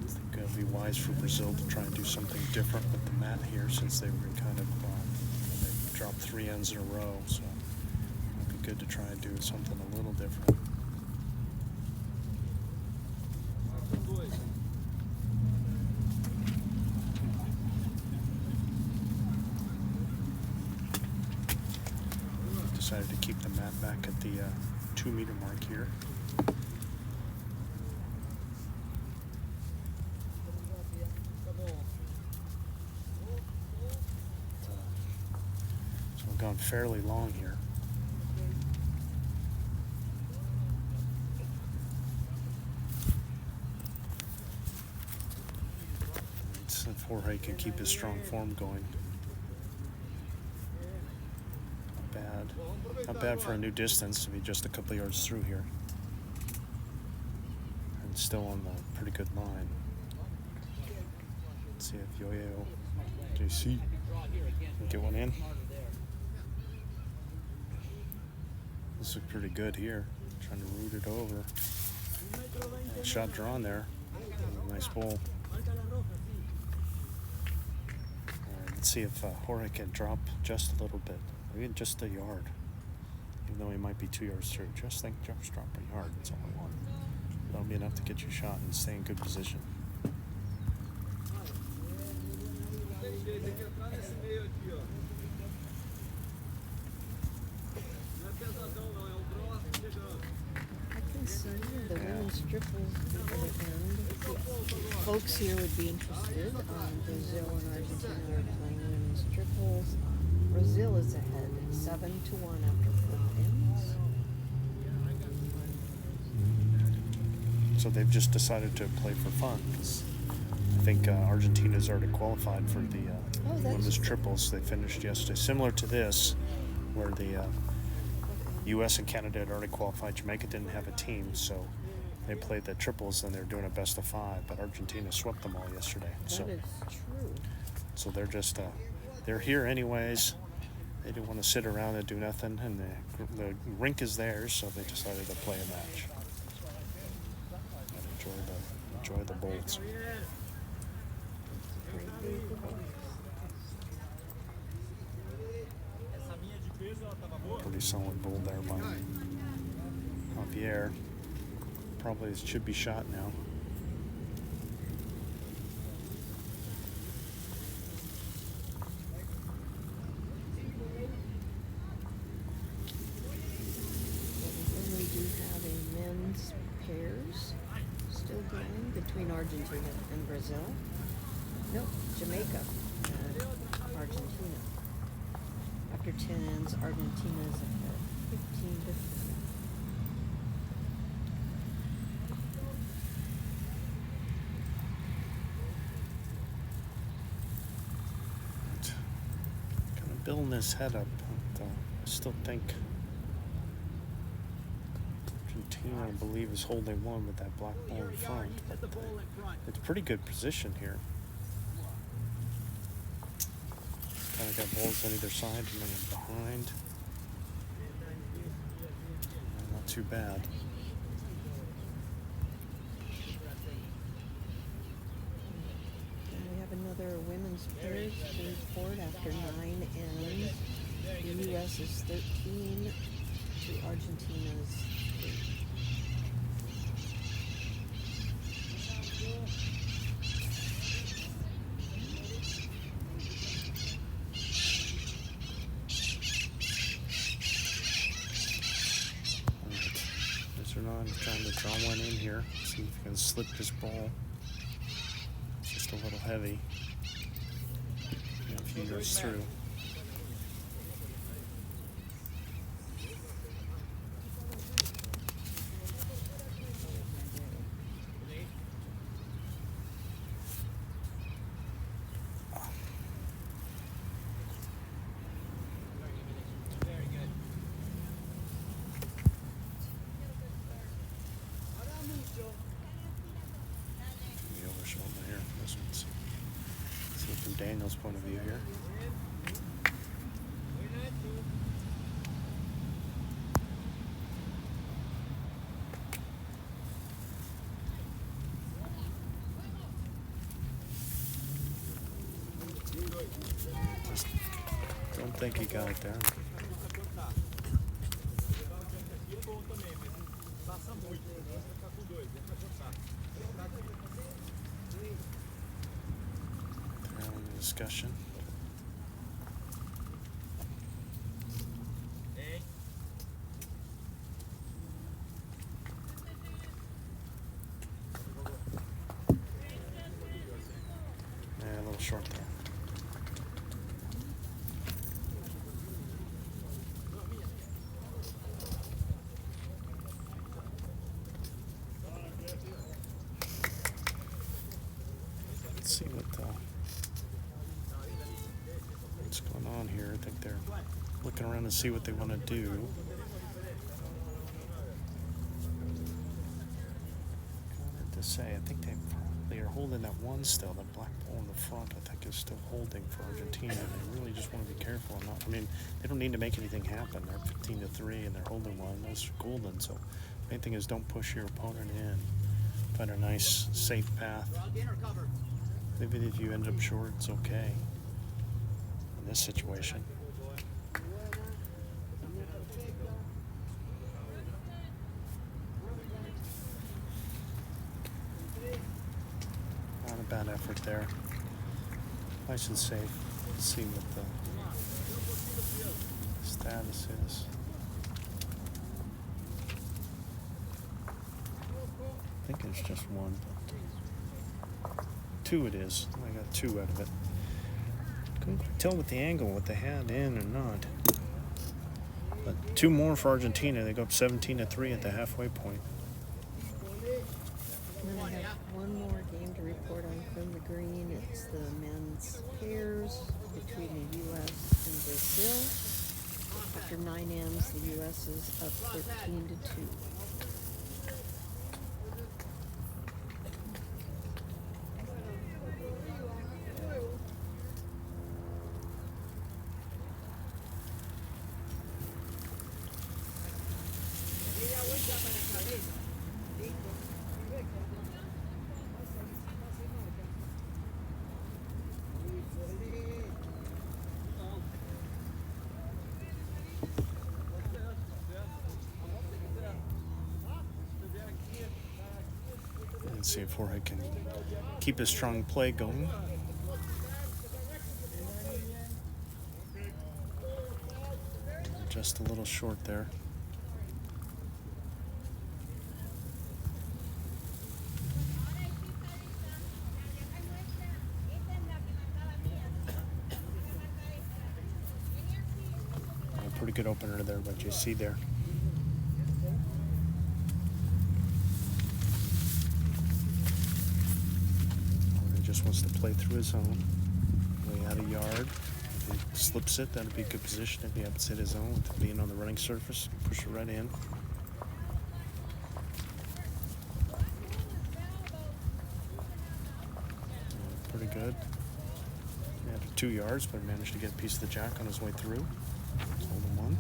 I think it would be wise for Brazil to try and do something different with the mat here, since they were kind of they dropped 3 ends in a row, so it would be good to try and do something a little different. Decided to keep the mat back at the 2 meter mark here. So we've gone going fairly long here. Let's see if Jorge can keep his strong form going. Not bad. Not bad for a new distance to be just a couple yards through here. And still on the pretty good line. Let's see if Joao JC can get one in. This looks pretty good here. Trying to root it over. Shot drawn there. Nice ball. All right, let's see if Jorge can drop just a little bit. Maybe just a yard. Even though he might be 2 yards through. Just drop a yard. That's all I want. That'll be enough to get your shot and stay in good position. I can see the women's triples at the end. Folks here would be interested. Brazil and Argentina are playing women's triples. Brazil is ahead, 7-1 after 4 pins. So they've just decided to play for fun. 'Cause I think Argentina's already qualified for the women's triples. They finished yesterday. Similar to this, where the U.S. and Canada had already qualified. Jamaica didn't have a team, so they played the triples, and they're doing a best of 5. But Argentina swept them all yesterday. That is true. So they're just they're here anyways. They didn't want to sit around and do nothing, and the rink is theirs, so they decided to play a match. And enjoy the bowls. Pretty solid bowl there by Javieer. Probably should be shot now. And we do have a men's pairs still going between Argentina and Brazil. No, Jamaica and Argentina. After 10 ends, Argentina is ahead 15-3. Kind of building this head up. But, I still think Argentina, I believe, is holding one with that black ball in front. But it's pretty good position here. Kind of got balls on either side and then behind. Not too bad. And we have another women's pairs to report after 9 ends. The U.S. is 13 to Argentina's 8. Renan trying to draw one in here. See if he can slip this ball. It's just a little heavy. And a few yards through. Daniel's point of view here. Just don't think he got it there. Discussion. Yeah, a little short there. I think they're looking around to see what they want to do. Hard to say. I think they are holding that one still. That black ball in the front, I think, is still holding for Argentina. They really just want to be careful. I mean, they don't need to make anything happen. They're 15-3 and they're holding one. Those are golden. So, main thing is don't push your opponent in. Find a nice, safe path. Maybe if you end up short, it's okay. In this situation. Not a bad effort there. Nice and safe. Let's see what the status is. I think it's just one, but 2 it is. I got 2 out of it. Couldn't quite tell with the angle what they had in or not. But 2 more for Argentina. They go up 17-3 at the halfway point. And then I have one more game to report on from the green. It's the men's pairs between the U.S. and Brazil. After 9 ends, the U.S. is up 13-2. Let's see if Jorge can keep his strong play going. Just a little short there. A pretty good opener there by JC there. Just wants to play through his zone, way out of yard. If he slips it, that'd be a good position. If he happens to hit his zone, with being on the running surface, push it right in. Pretty good. After 2 yards, but managed to get a piece of the jack on his way through. Holding one.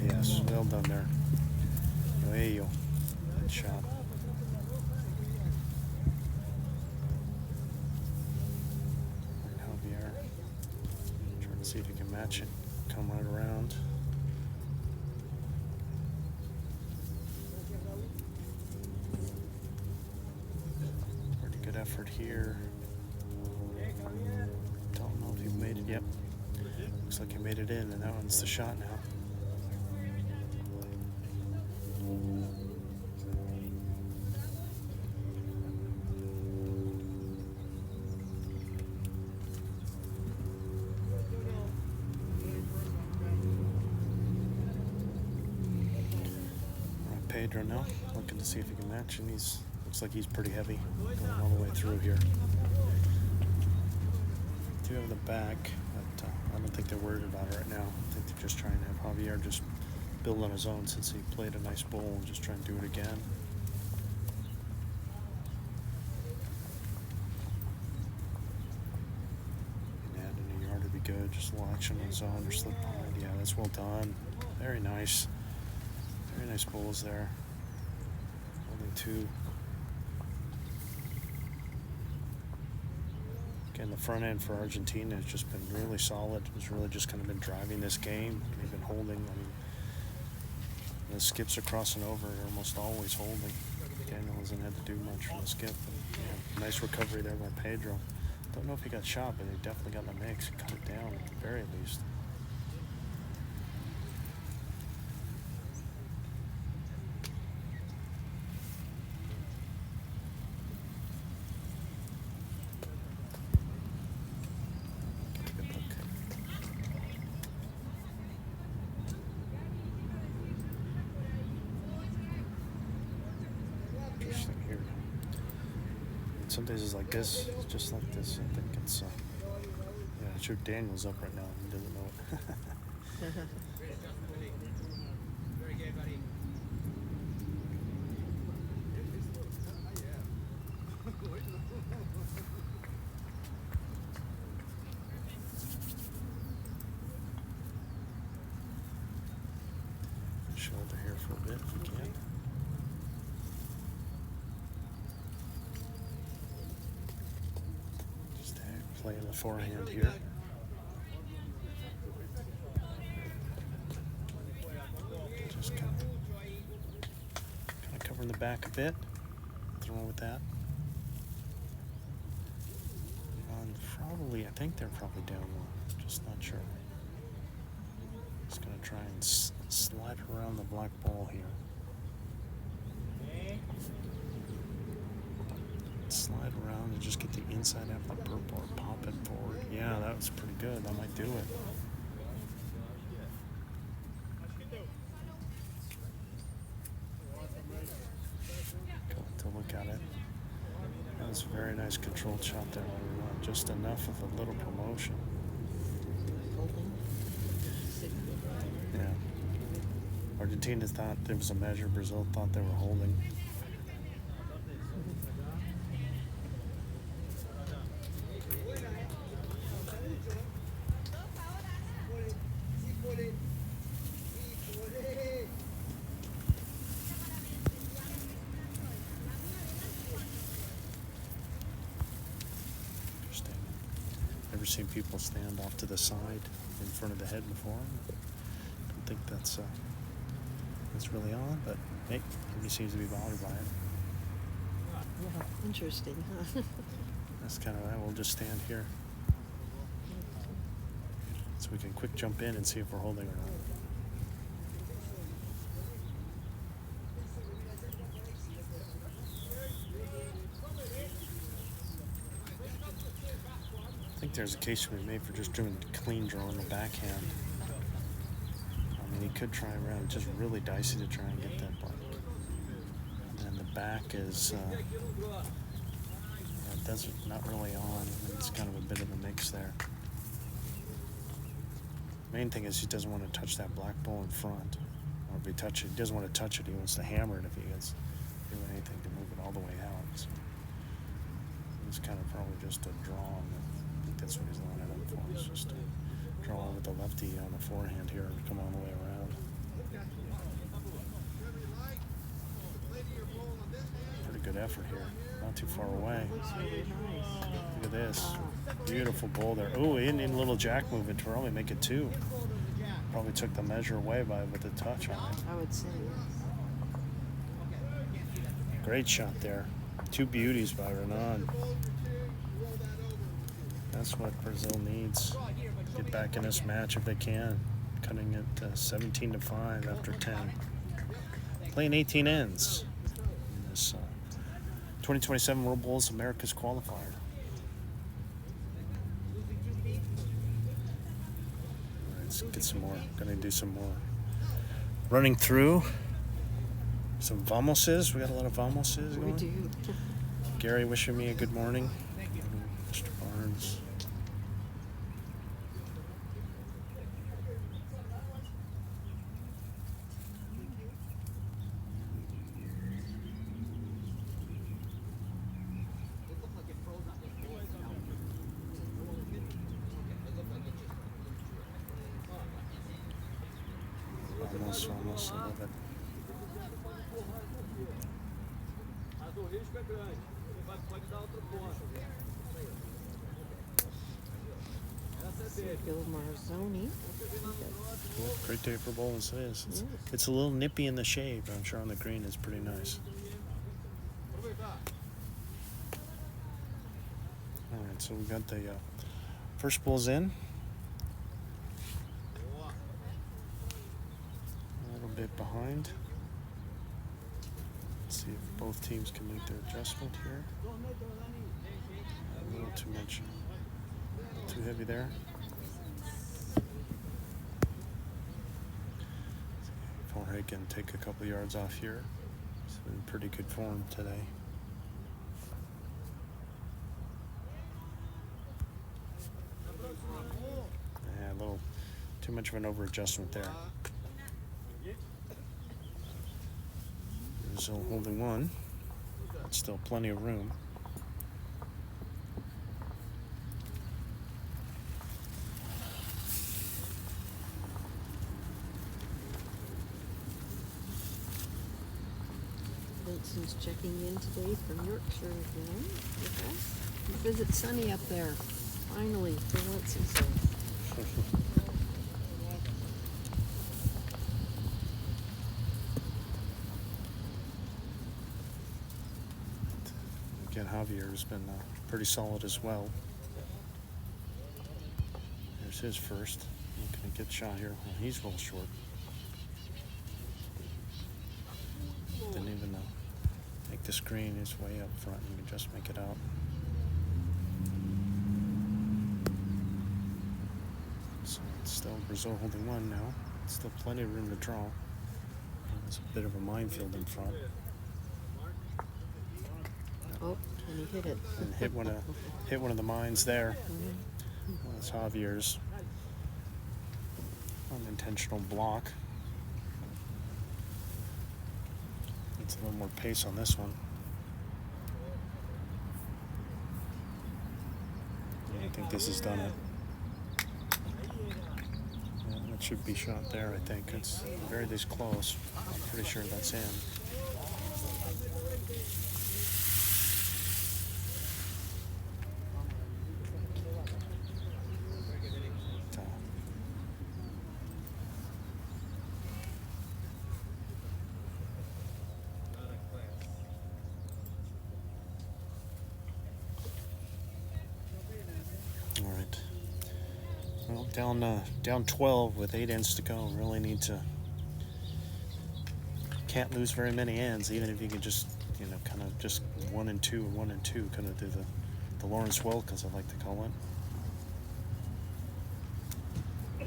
Yes, well done there. Joao. Good shot. Javieer. Trying to see if he can match it. Come right around. Pretty good effort here. Don't know if he made it. Yep. Looks like he made it in, and that one's the shot now. Pedro now, looking to see if he can match, and looks like he's pretty heavy going all the way through here. Do have the back, but I don't think they're worried about it right now. I think they're just trying to have Javieer just build on his own since he played a nice bowl and just try and do it again. And add in a yard would be good, just a little action on his own or slip behind. Yeah, that's well done. Very nice. Very nice bowls there. Only 2. Again, the front end for Argentina has just been really solid. It's really just kind of been driving this game. They've been holding. I mean, the skips are crossing over. They're almost always holding. Daniel hasn't had to do much for the skip. But, yeah, nice recovery there by Pedro. Don't know if he got shot, but he definitely got in the mix. He cut it down at the very least. some days it's like this, it's just like this. I think it's, yeah, I'm sure Daniel's up right now. He doesn't know it. Very good, buddy. Shoulder here for a bit if we can. Just playing the forehand here. Just kind of covering the back a bit. Nothing wrong with that. Probably, I think they're probably down one. Just not sure. Just gonna try and slide around the black ball here. Slide around and just get the inside out of the purple or pop it forward. Yeah, that was pretty good. That might do it. Cool to look at it. That was a very nice controlled shot there. Just enough of a little promotion. Yeah. Argentina thought there was a measure. Brazil thought they were holding. Never seen people stand off to the side in front of the head before. Don't think that's really on, but hey, nobody seems to be bothered by it. Yeah, interesting, huh? That's kind of right. We'll just stand here so we can quick jump in and see if we're holding or not. I think there's a case to be made for just doing a clean draw on the backhand. I mean, he could try around, just really dicey to try and get that ball. And then the back is, not really on. It's kind of a bit of a mix there. Main thing is he doesn't want to touch that black ball in front. Or if he doesn't want to touch it, he wants to hammer it if he gets doing anything to move it all the way out. So it's kind of probably just a draw. I think that's what he's lining up for. It's just a draw with the lefty on the forehand here and come all the way around. Pretty good effort here. Not too far away. Looks really nice. Look at this. Beautiful ball there. Oh, in a little jack movement to probably make it two. Probably took the measure away with the touch on it. I would say yes. Great shot there. Two beauties by Renan. That's what Brazil needs. Get back in this match if they can. Cutting it 17-5 after 10. Playing 18 ends in this 2027 World Bowls America's qualifier. Let's get some more. Gonna do some more running through. Some vamoses. We got a lot of vamoses going. We do. Gary wishing me a good morning. Mr. Barnes. Almost a little bit. Bill Marzoni. Great day for bowls it is. It's a little nippy in the shade, but I'm sure on the green it's pretty nice. Alright, so we got the first bowls in. A little bit behind. Let's see if both teams can make their adjustment here. A little too much. Too heavy there. Jorge can take a couple yards off here. He's in pretty good form today. Too much of an over adjustment there. Brazil holding one. Still plenty of room. Vincent's checking in today from Yorkshire again with us. He says it's sunny up there. Finally, for once, he says. Again, Javieer has been pretty solid as well. There's his first. Can he get shot here? Well, he's well short. Didn't even make the screen. He's way up front. You can just make it out. So it's still Brazil holding one now. Still plenty of room to draw. There's a bit of a minefield in front. Oh, and he hit it. And hit one of the mines there. That's Javier's unintentional block. It's a little more pace on this one. I think this has done it. Yeah, that should be shot there, I think. It's very this close. I'm pretty sure that's in. All right. Well, down 12 with 8 ends to go. Really need to. Can't lose very many ends, even if you can just, kind of just 1 and 2 or 1 and 2, kind of do the Lawrence Welk, as I like to call it. All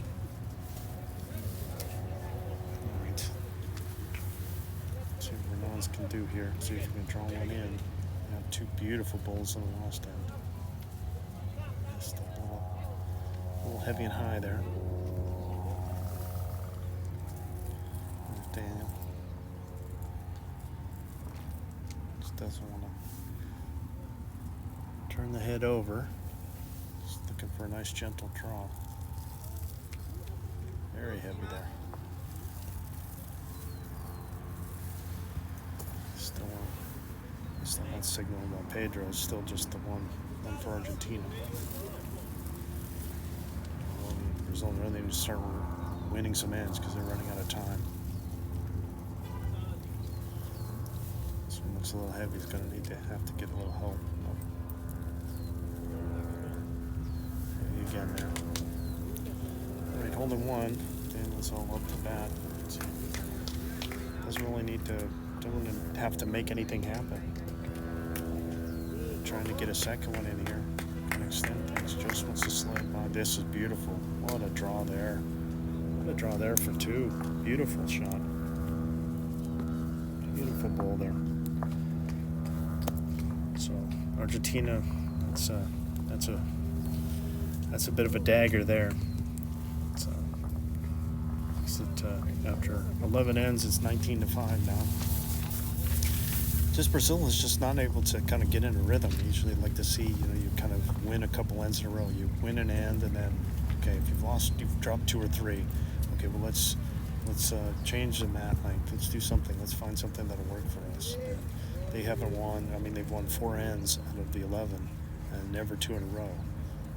right. See what Renan's can do here. See if we can draw one in. We have 2 beautiful bowls on the last end. Just a little heavy and high there. There's Daniel. Just doesn't want to turn the head over. Just looking for a nice gentle draw. Very heavy there. Still not signaling about Pedro. It's still just the one for Argentina. Brazil really need to start winning some ends because they're running out of time. This one looks a little heavy. He's going to have to get a little help. Nope. Maybe again there. All right, holding one. Daniel's all up to bat. Doesn't really need to. Don't have to make anything happen. Trying to get a second one in here. Can extend things. Just wants to slide by. This is beautiful. What a draw there. What a draw there for 2. Beautiful shot. Beautiful ball there. So Argentina, that's a bit of a dagger there. After 11 ends, it's 19-5 now. Just Brazil is just not able to kind of get in a rhythm. Usually like to see, you kind of win a couple ends in a row. You win an end and then, okay, if you've dropped 2 or 3. Okay, well let's change the mat length. Let's do something. Let's find something that'll work for us. And they haven't won. I mean, they've won 4 ends out of the 11 and never 2 in a row.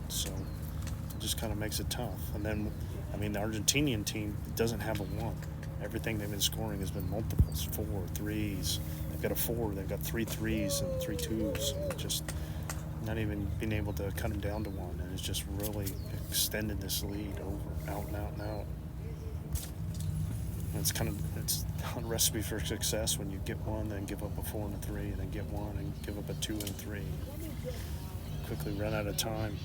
So it just kind of makes it tough. And then, I mean, the Argentinian team doesn't have a 1. Everything they've been scoring has been multiples, 4, 3s. They've got a 4. They've got 3 3s and 3 2s. And just not even being able to cut them down to 1. And it's just really extended this lead over, out and out and out. And it's a recipe for success when you get 1, then give up a 4 and a 3, and then get 1 and give up a 2 and a 3. Quickly run out of time.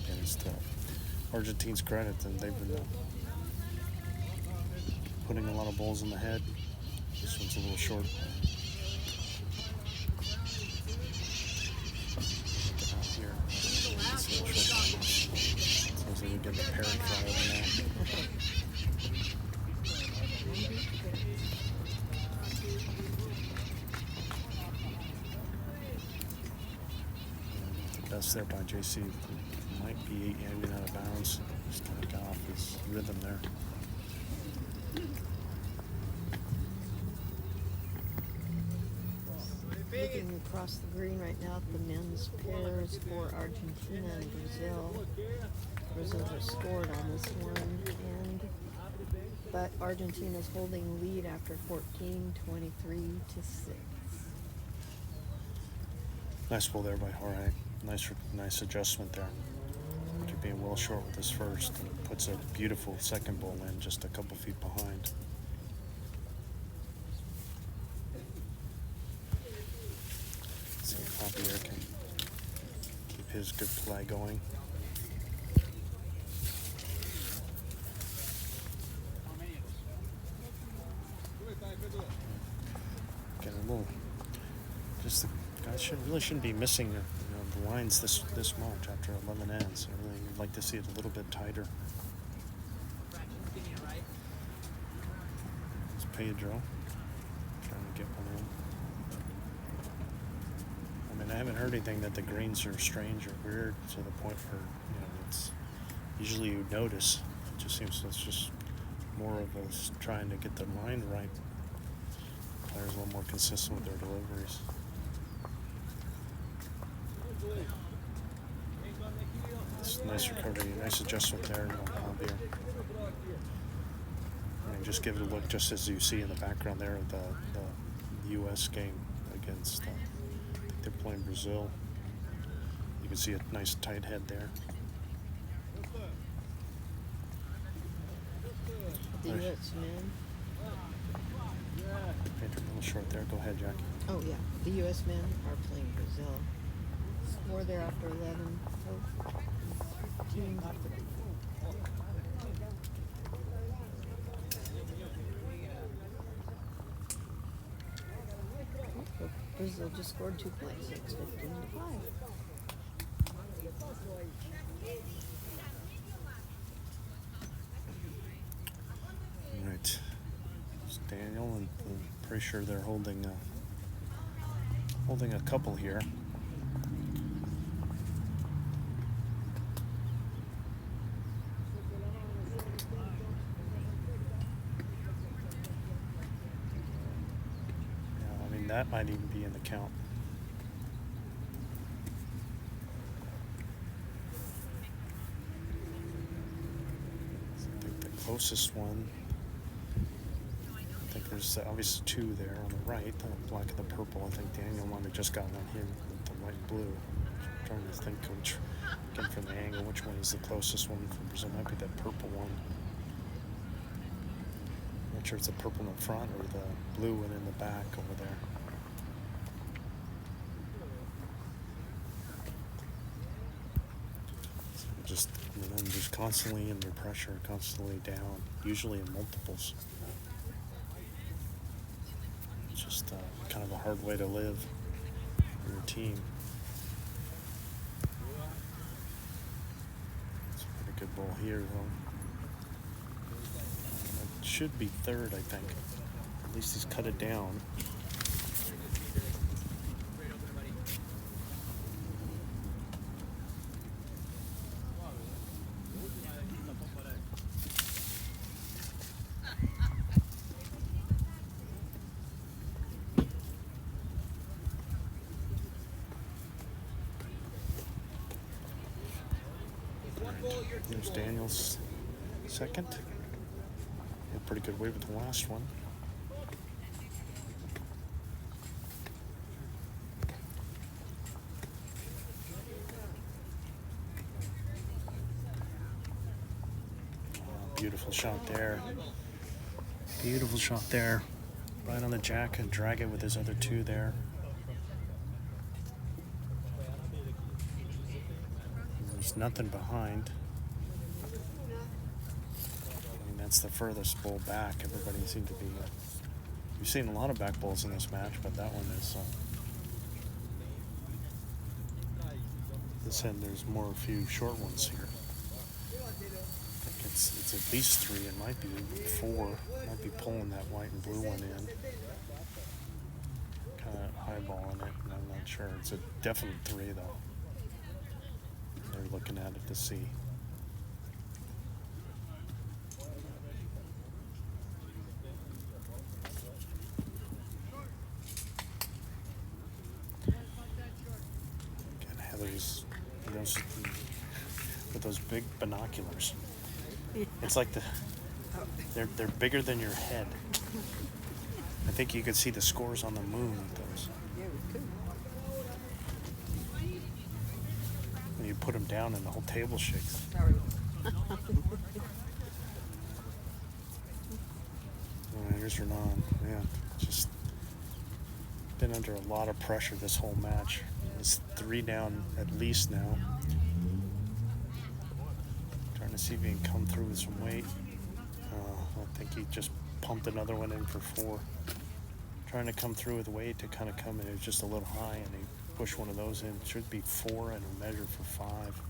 Against Argentina's credit, and they've been putting a lot of balls in the head. This one's a little short. Get out here. Usually we get the parrot fly over now. The best there by JC. Might be even out of bounds. Just kind of got off his rhythm there. Looking across the green right now at the men's pairs for Argentina and Brazil. Brazil just scored on this one, but Argentina's holding lead after 14, 23-6. Nice pull there by Jorge. Nice adjustment there. After being well short with his first, and puts a beautiful second ball in just a couple feet behind. Let's see if Javieer can keep his good play going. Getting a little, just the guys really shouldn't be missing the lines this much after 11 ends. I really would like to see it a little bit tighter. It's Pedro trying to get one in. I mean, I haven't heard anything that the greens are strange or weird to the point where it's usually you notice. It just seems it's just more of us trying to get the line right. Players a little more consistent with their deliveries. Nice recovery, nice adjustment there. Javieer. And just give it a look, just as you see in the background there, the U.S. game against. I think they're playing Brazil. You can see a nice tight head there. The U.S. men. Painted a little short there. Go ahead, Jackie. Oh yeah, the U.S. men are playing Brazil. Score there after 11. Team. Brazil just scored 2 points. It's 15-5. Right. It's Daniel, and I'm pretty sure they're holding a couple here. That might even be in the count. I think the closest one, I think there's obviously 2 there on the right, the black and the purple. I think Daniel might have just got one here with the white and blue. I'm trying to think which, again from the angle, which one is the closest one for Brazil. Might be that purple one. I'm not sure it's the purple in the front or the blue one in the back over there. Just constantly under pressure, constantly down, usually in multiples. It's just kind of a hard way to live for your team. It's a pretty good ball here, though. It should be third, I think. At least he's cut it down. Here's Daniel's second. Had a pretty good way with the last one. Beautiful shot there. Beautiful shot there. Right on the jack and drag it with his other 2 there. There's nothing behind. That's the furthest bowl back. Everybody seemed to be. We've seen a lot of back bowls in this match, but that one is. This end, there's a few short ones here. it's at least 3. It might be 4. Might be pulling that white and blue one in. Kind of eyeballing it, and I'm not sure. It's a definite 3 though. They're looking at it to see. Again, Heather's with those big binoculars. It's like they're bigger than your head. I think you could see the scores on the moon with those. Yeah, we could. And you put them down and the whole table shakes. Sorry. Here's Renan. Yeah, just been under a lot of pressure this whole match. It's 3 down at least now. Trying to see if he can come through with some weight. I think he just pumped another one in for 4. Trying to come through with weight to kind of come in. It was just a little high, and he pushed one of those in. Should be 4 and a measure for 5.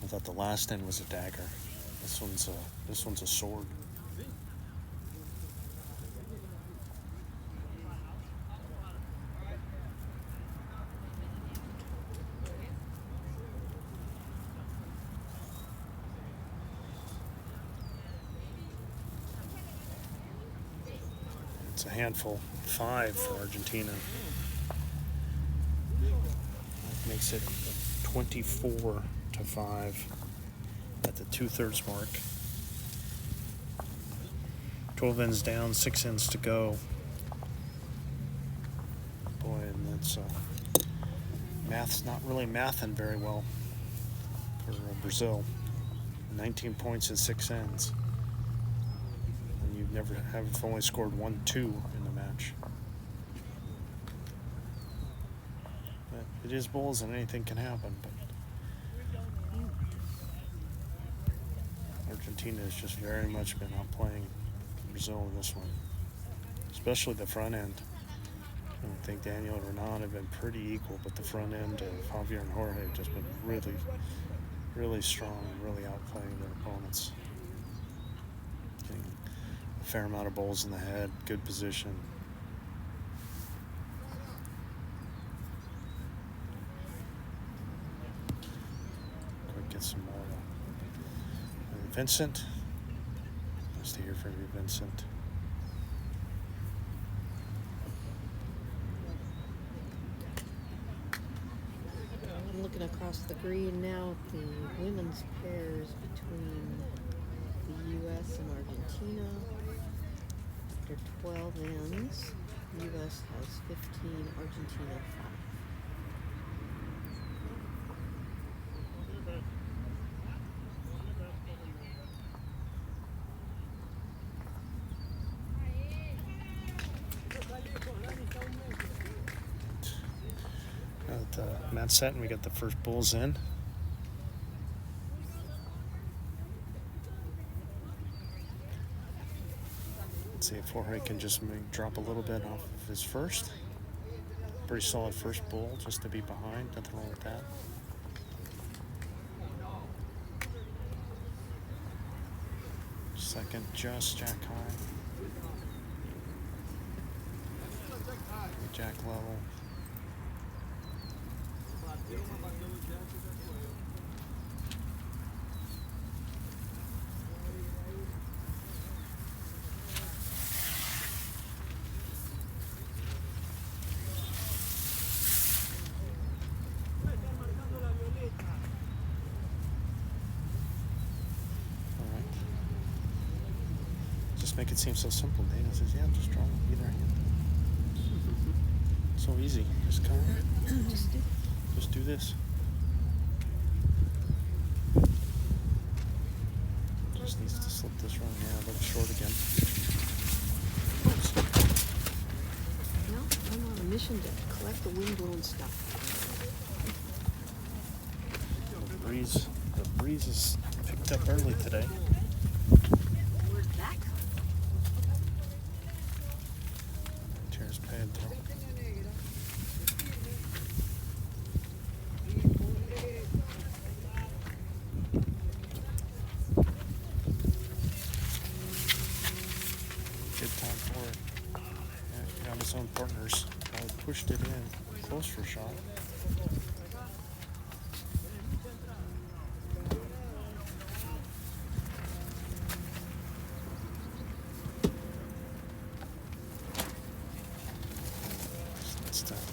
I thought the last end was a dagger. This one's a sword. It's a handful. 5 for Argentina. That makes it 24-5 at the 2/3 mark. 12 ends down, 6 ends to go. Boy, and that's math's not really mathing very well for Brazil. 19 points in 6 ends. And you've only scored 1-2 in the match. But it is bowls and anything can happen. But Argentina has just very much been outplaying Brazil in this one, especially the front end. I think Daniel and Renan have been pretty equal, but the front end of Javieer and Jorge have just been really, really strong and really outplaying their opponents. Getting a fair amount of bowls in the head, good position. Quick, get some more. Vincent. Nice to hear from you, Vincent. I'm looking across the green now at the women's pairs between the U.S. and Argentina. After 12 ends, U.S. has 15, Argentina 5. Mat set, and we got the first bulls in. Let's see if Jorge can just drop a little bit off of his first. Pretty solid first bull, just to be behind. Nothing wrong with that. Second, just jack high. Jack level. Just make it seem so simple. Dana says, yeah, just draw with either hand. So easy. Just come on. Just do this. Just needs to slip this run. Yeah, a little short again. Oops. No, I'm on a mission to collect the wind-blown stuff. The breeze is picked up early today. Where's that coming from? ahead, throw. Good time for it. Yeah, got his own partners. Pushed it in. Close for a shot.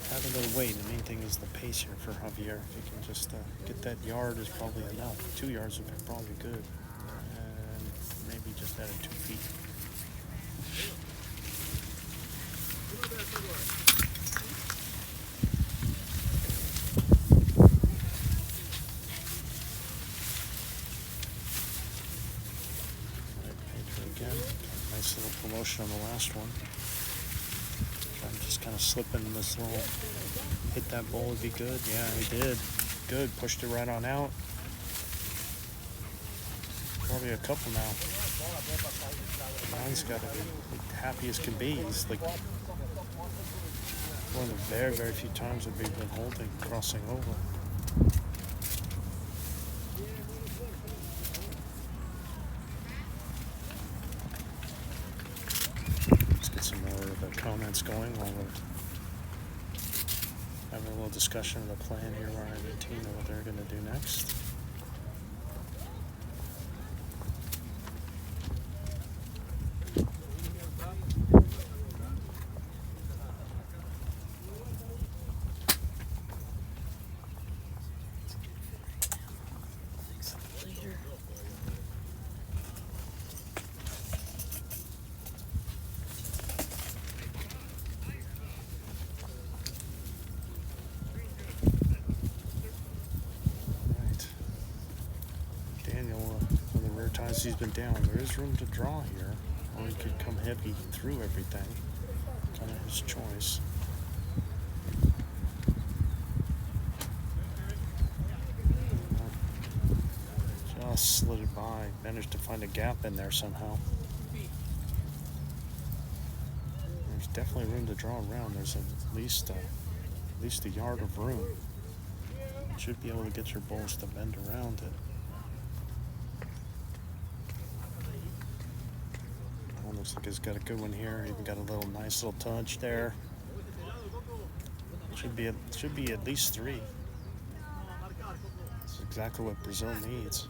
Having to wait. The main thing is the pace here for Javieer. If you can just get that yard is probably enough. 2 yards would be probably good. And maybe just add 2 feet. All right, Pedro again. Nice little promotion on the last one. Just kind of slipping this little, hit that ball would be good. Yeah, he did. Good. Pushed it right on out. Probably a couple now. Ron's got to be happy as can be. He's like one of the very, very few times that we've been holding, crossing over. Comments going while we're having a little discussion of the plan here on Argentina, what they're going to do next. Times he's been down, there is room to draw here, or he could come heavy through everything. Kind of his choice. Just slid it by, managed to find a gap in there somehow. There's definitely room to draw around. There's at least a yard of room. Should be able to get your balls to bend around it. Looks like he's got a good one here. Even got a little nice little touch there. Should be at least 3. That's exactly what Brazil needs.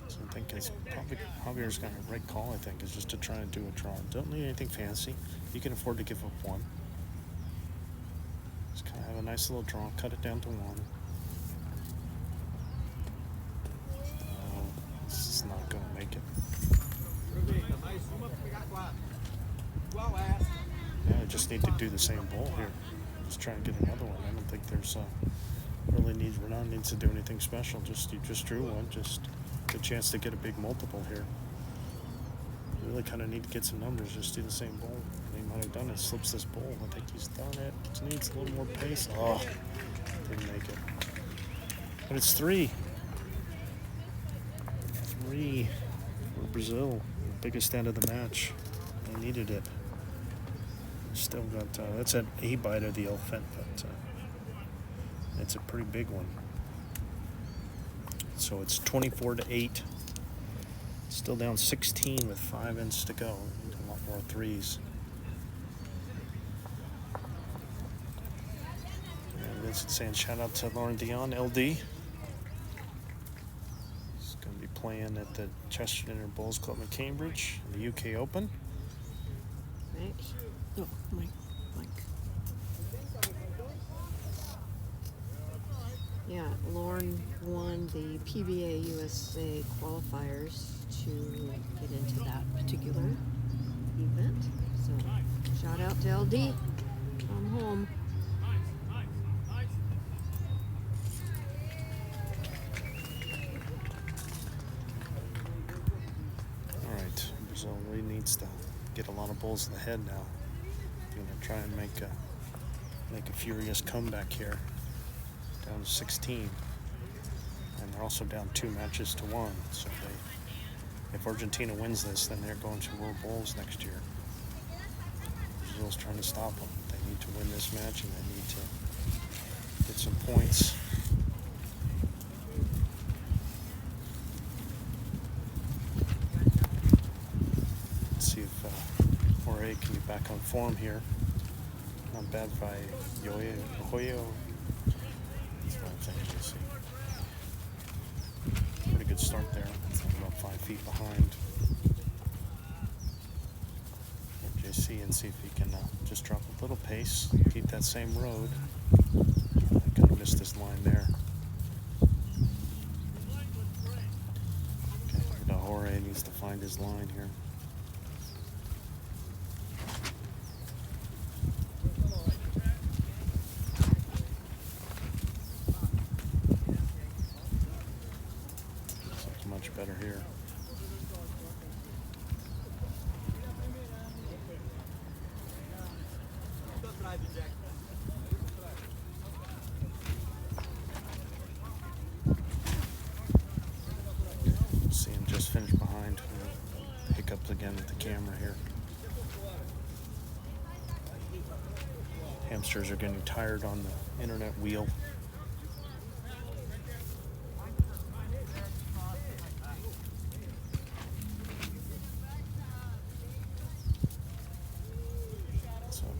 So I think it's probably Javier's got a right call. I think is just to try and do a draw. Don't need anything fancy. You can afford to give up 1. Just kind of have a nice little draw. Cut it down to 1. This is not going to make it. Yeah, I just need to do the same ball here. Just try and get another one. I don't think there's Renan needs to do anything special. You just drew one. Just a good chance to get a big multiple here. You really kind of need to get some numbers. Just do the same ball. He might have done it. Slips this ball. I think he's done it. Just needs a little more pace. Oh, didn't make it. But it's 3. 3 for Brazil. The biggest end of the match. They needed it. Still got that's an A bite of the elephant, but it's a pretty big one. So it's 24-8. Still down 16 with 5 ends to go. Need a lot more 3s. And Vincent saying shout out to Lauren Dion, LD. He's going to be playing at the Chesterton Bowls Club in Cambridge, in the UK Open. Right. Oh, Mike. Yeah, Lauren won the PBA USA qualifiers to get into that particular event. So, shout out to LD. Come home. All right, Brazil really needs to get a lot of balls in the head now. Going to try and make a furious comeback here. Down to 16, and they're also down 2 matches to 1. So if Argentina wins this, then they're going to World Bowls next year. Brazil's trying to stop them. They need to win this match and they need to get some points. Let's see if Jorge can get back on form here. Not bad by Joao. That's what I'm thinking. Let's see. Pretty good start there. About 5 feet behind JC and see if he can just drop a little pace, keep that same road. I kind of missed this line there. Okay, Jorge needs to find his line here. Much better here. See him just finished behind. Hiccups again with the camera here. Hamsters are getting tired on the internet wheel.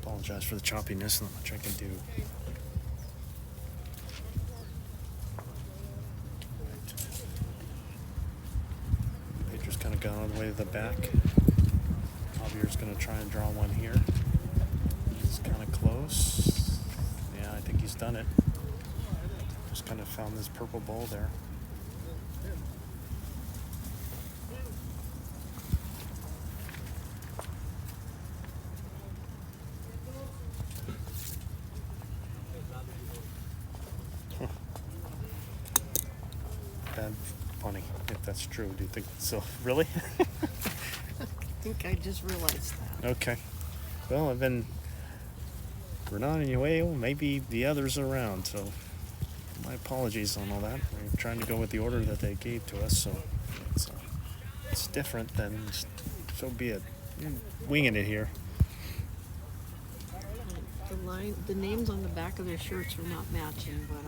Apologize for the choppiness, not much I can do. Pedro's kind of gone all the way to the back. Javier's going to try and draw one here. He's kind of close. Yeah, I think he's done it. Just kind of found this purple ball there. Funny, if that's true. Do you think so? Really? I think I just realized that. Okay. Well, I've been Renan and Joao, maybe the others around, so my apologies on all that. We're trying to go with the order that they gave to us, so it's different than, so be it. Winging it here. The names on the back of their shirts are not matching what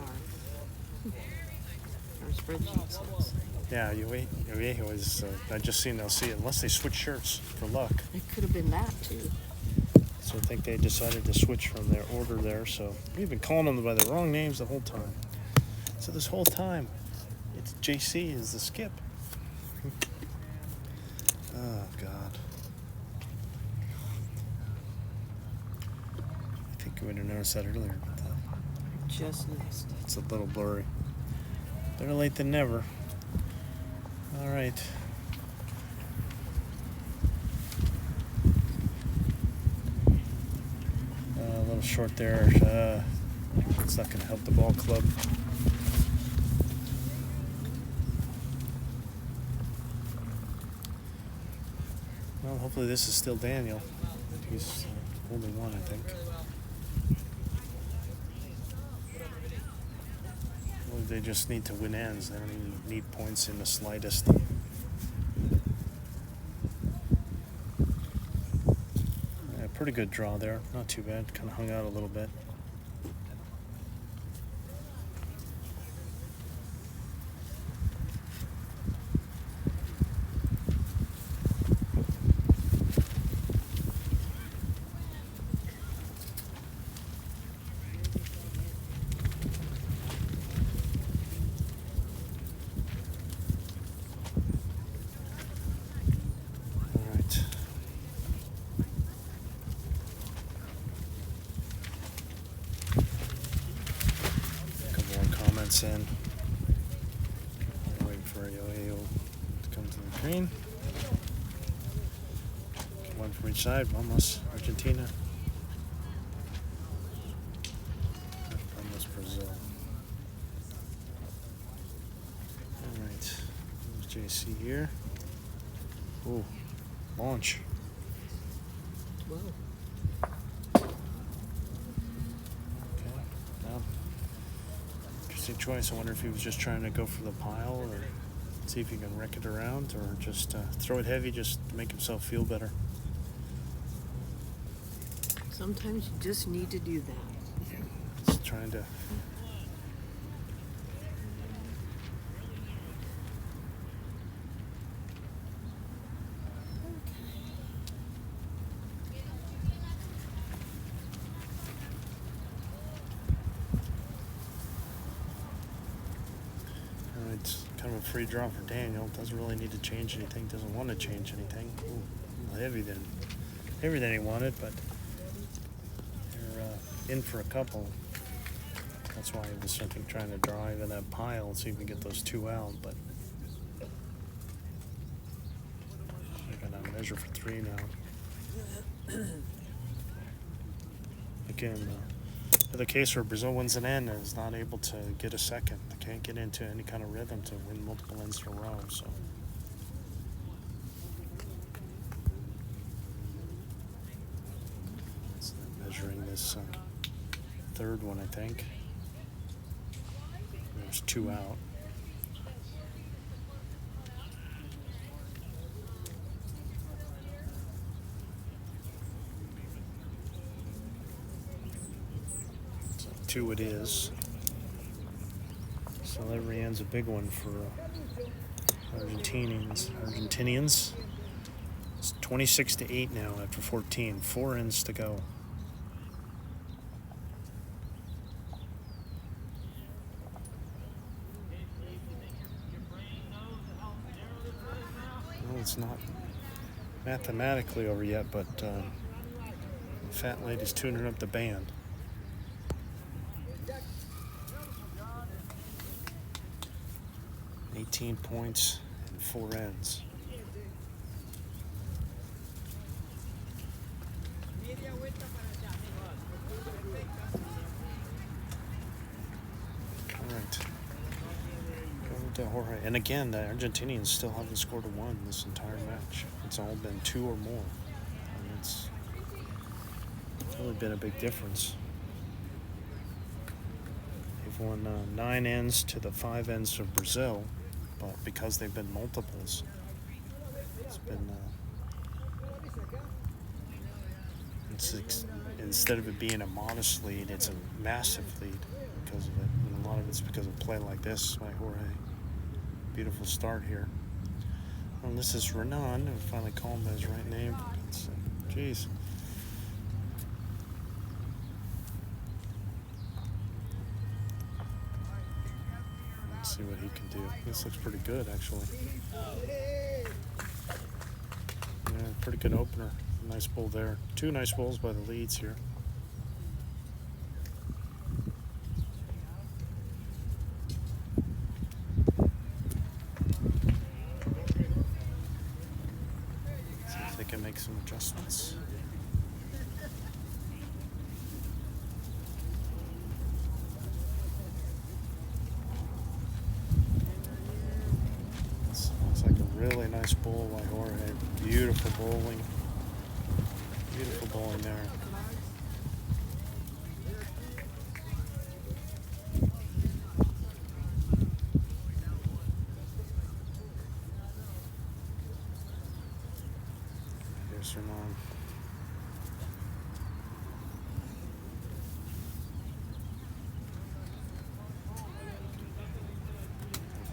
our spreadsheet says. Yeah, Javieer was, I just seen they'll see it, unless they switch shirts for luck. It could have been that too. So I think they decided to switch from their order there, so we've been calling them by the wrong names the whole time. So this whole time, it's JC is the skip. Oh, God. I think we would have noticed that earlier, but Just noticed. it's a little blurry. Better late than never. All right. A little short there. It's not going to help the ball club. Well, hopefully this is still Daniel. He's holding one, I think. Well, they just need to win ends. They don't even need points in the slightest. Yeah, pretty good draw there. Not too bad. Kind of hung out a little bit. In. Waiting for Joao to come to the green. One from each side, almost Argentina. Almost Brazil. Alright, there's JC here. Ooh, launch. Whoa. Choice. I wonder if he was just trying to go for the pile or see if he can wreck it around or just throw it heavy just to make himself feel better. Sometimes you just need to do that. Just trying to. It's kind of a free draw for Daniel. Doesn't really need to change anything. Doesn't want to change anything. Ooh, heavy than he wanted, but they're in for a couple. That's why he was thinking trying to drive in that pile and see if we can get those two out. But I got to measure for three now. Again, the case where Brazil wins an end is not able to get a second. They can't get into any kind of rhythm to win multiple ends in a row. So. Measuring this third one, I think. There's two out. So two it is. So that Renan's a big one for Argentinians. It's 26-8 now after 14. 4 ends to go. It's not mathematically over yet, but the fat lady's tuning up the band. $18 points and 4 ends. All right. To Jorge. And again, the Argentinians still haven't scored a 1 this entire match. It's all been 2 or more. And it's really been a big difference. They've won 9 ends to the 5 ends of Brazil, but because they've been multiples, it's been instead of it being a modest lead, it's a massive lead because of it. And a lot of it's because of play like this by Jorge. Beautiful start here. And this is Renan. I finally call him by his right name. Jeez. Let's see what he can do. This looks pretty good, actually. Yeah, pretty good opener. Nice bull there. 2 nice bulls by the leads here. Make some adjustments. This looks like a really nice bull by Jorge. Beautiful bowling. Beautiful bowling there. Renan.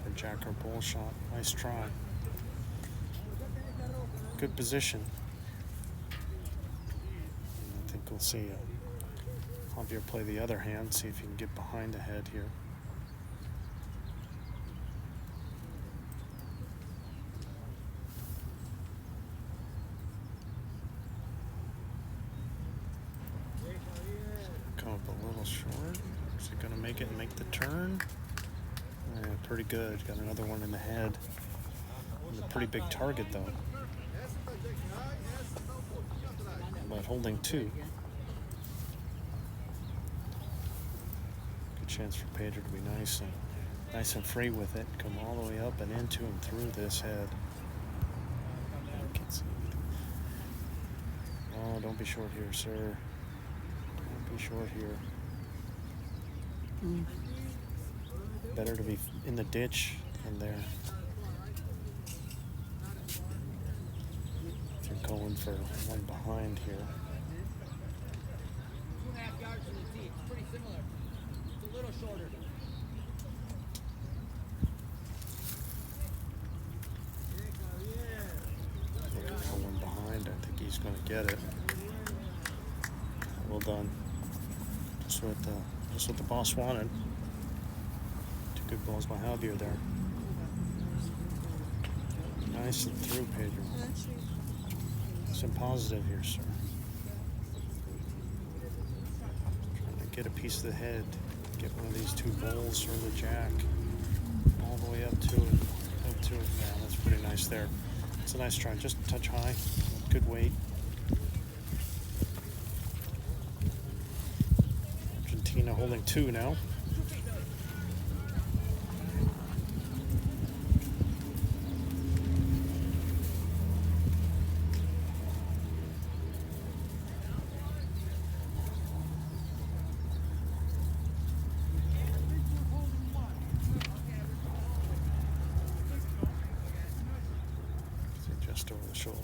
For jack or bull shot. Nice try. Good position. I think we'll see Javieer play the other hand, see if he can get behind the head here. Short. Is he going to make it and make the turn? Yeah, pretty good. Got another one in the head. And a pretty big target, though. But holding 2. Good chance for Pedro to be nice and free with it. Come all the way up and into and through this head. I can't see anything. Oh, don't be short here, sir. Don't be short here. Better to be in the ditch than there. They're going for one behind here. get it. Well done. Just what the boss wanted. Two good balls by Javieer there. Nice and through, Pedro. Some positive here, sir. Trying to get a piece of the head. Get one of these two bowls or the jack. All the way up to it. Yeah, that's pretty nice there. It's a nice try. Just a touch high. Good weight. Argentina holding 2 now. Just over the shoulder.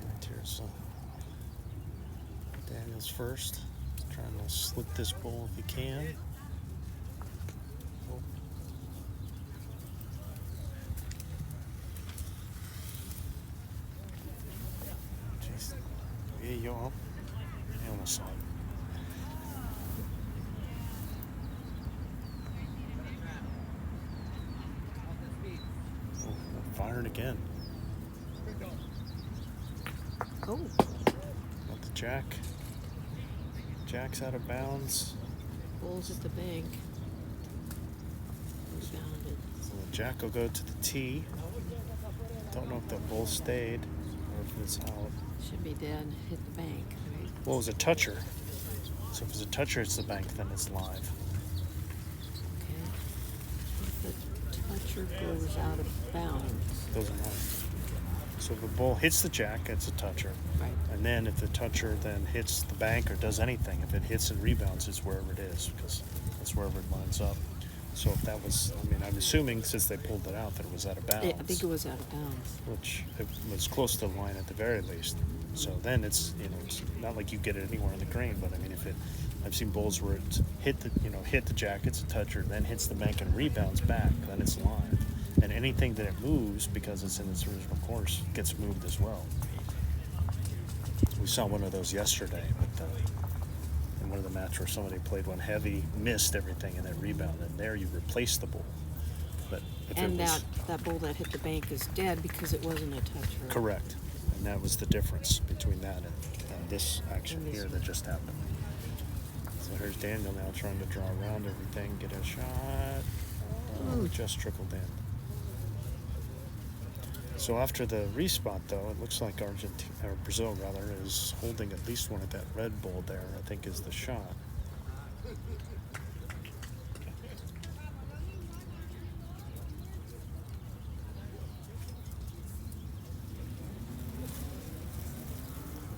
Right, here's Daniel's first. He's trying to slip this bowl if he can. Oh. Jeez. Yeah, Joao. I almost saw it. Fired again. Oh, Got the jack. Jack's out of bounds. bowls at the bank. Rebounded. So the jack will go to the tee. Don't know if the bull stayed or if it's out. Should be dead. Hit the bank, right? Well, it was a toucher. So if it's a toucher, it's the bank, then it's live. Okay. If the toucher goes out of bounds. Doesn't matter. So if the bull hits the jack, it's a toucher. Right. And then if the toucher then hits the bank or does anything, if it hits and rebounds, it's wherever it is, because that's wherever it lines up. So if that was, I mean, I'm assuming since they pulled it out that it was out of bounds. Yeah, I think it was out of bounds. Which it was close to the line at the very least. So then it's, it's not like you get it anywhere in the green, but I mean, I've seen bowls where it's hit the jack, it's a toucher, then hits the bank and rebounds back, then it's live. And anything that it moves, because it's in its original course, gets moved as well. We saw one of those yesterday in one of the matches where somebody played one heavy, missed everything, and then rebounded. And there you replace the bowl. But if And it was that bowl that hit the bank is dead because it wasn't a toucher. correct, and that was the difference between that and this action And this here that just happened. So here's Daniel now trying to draw around everything, get a shot. Just trickled in. So after the respot, though, it looks like Brazil is holding at least one at that red bowl there, I think is the shot. I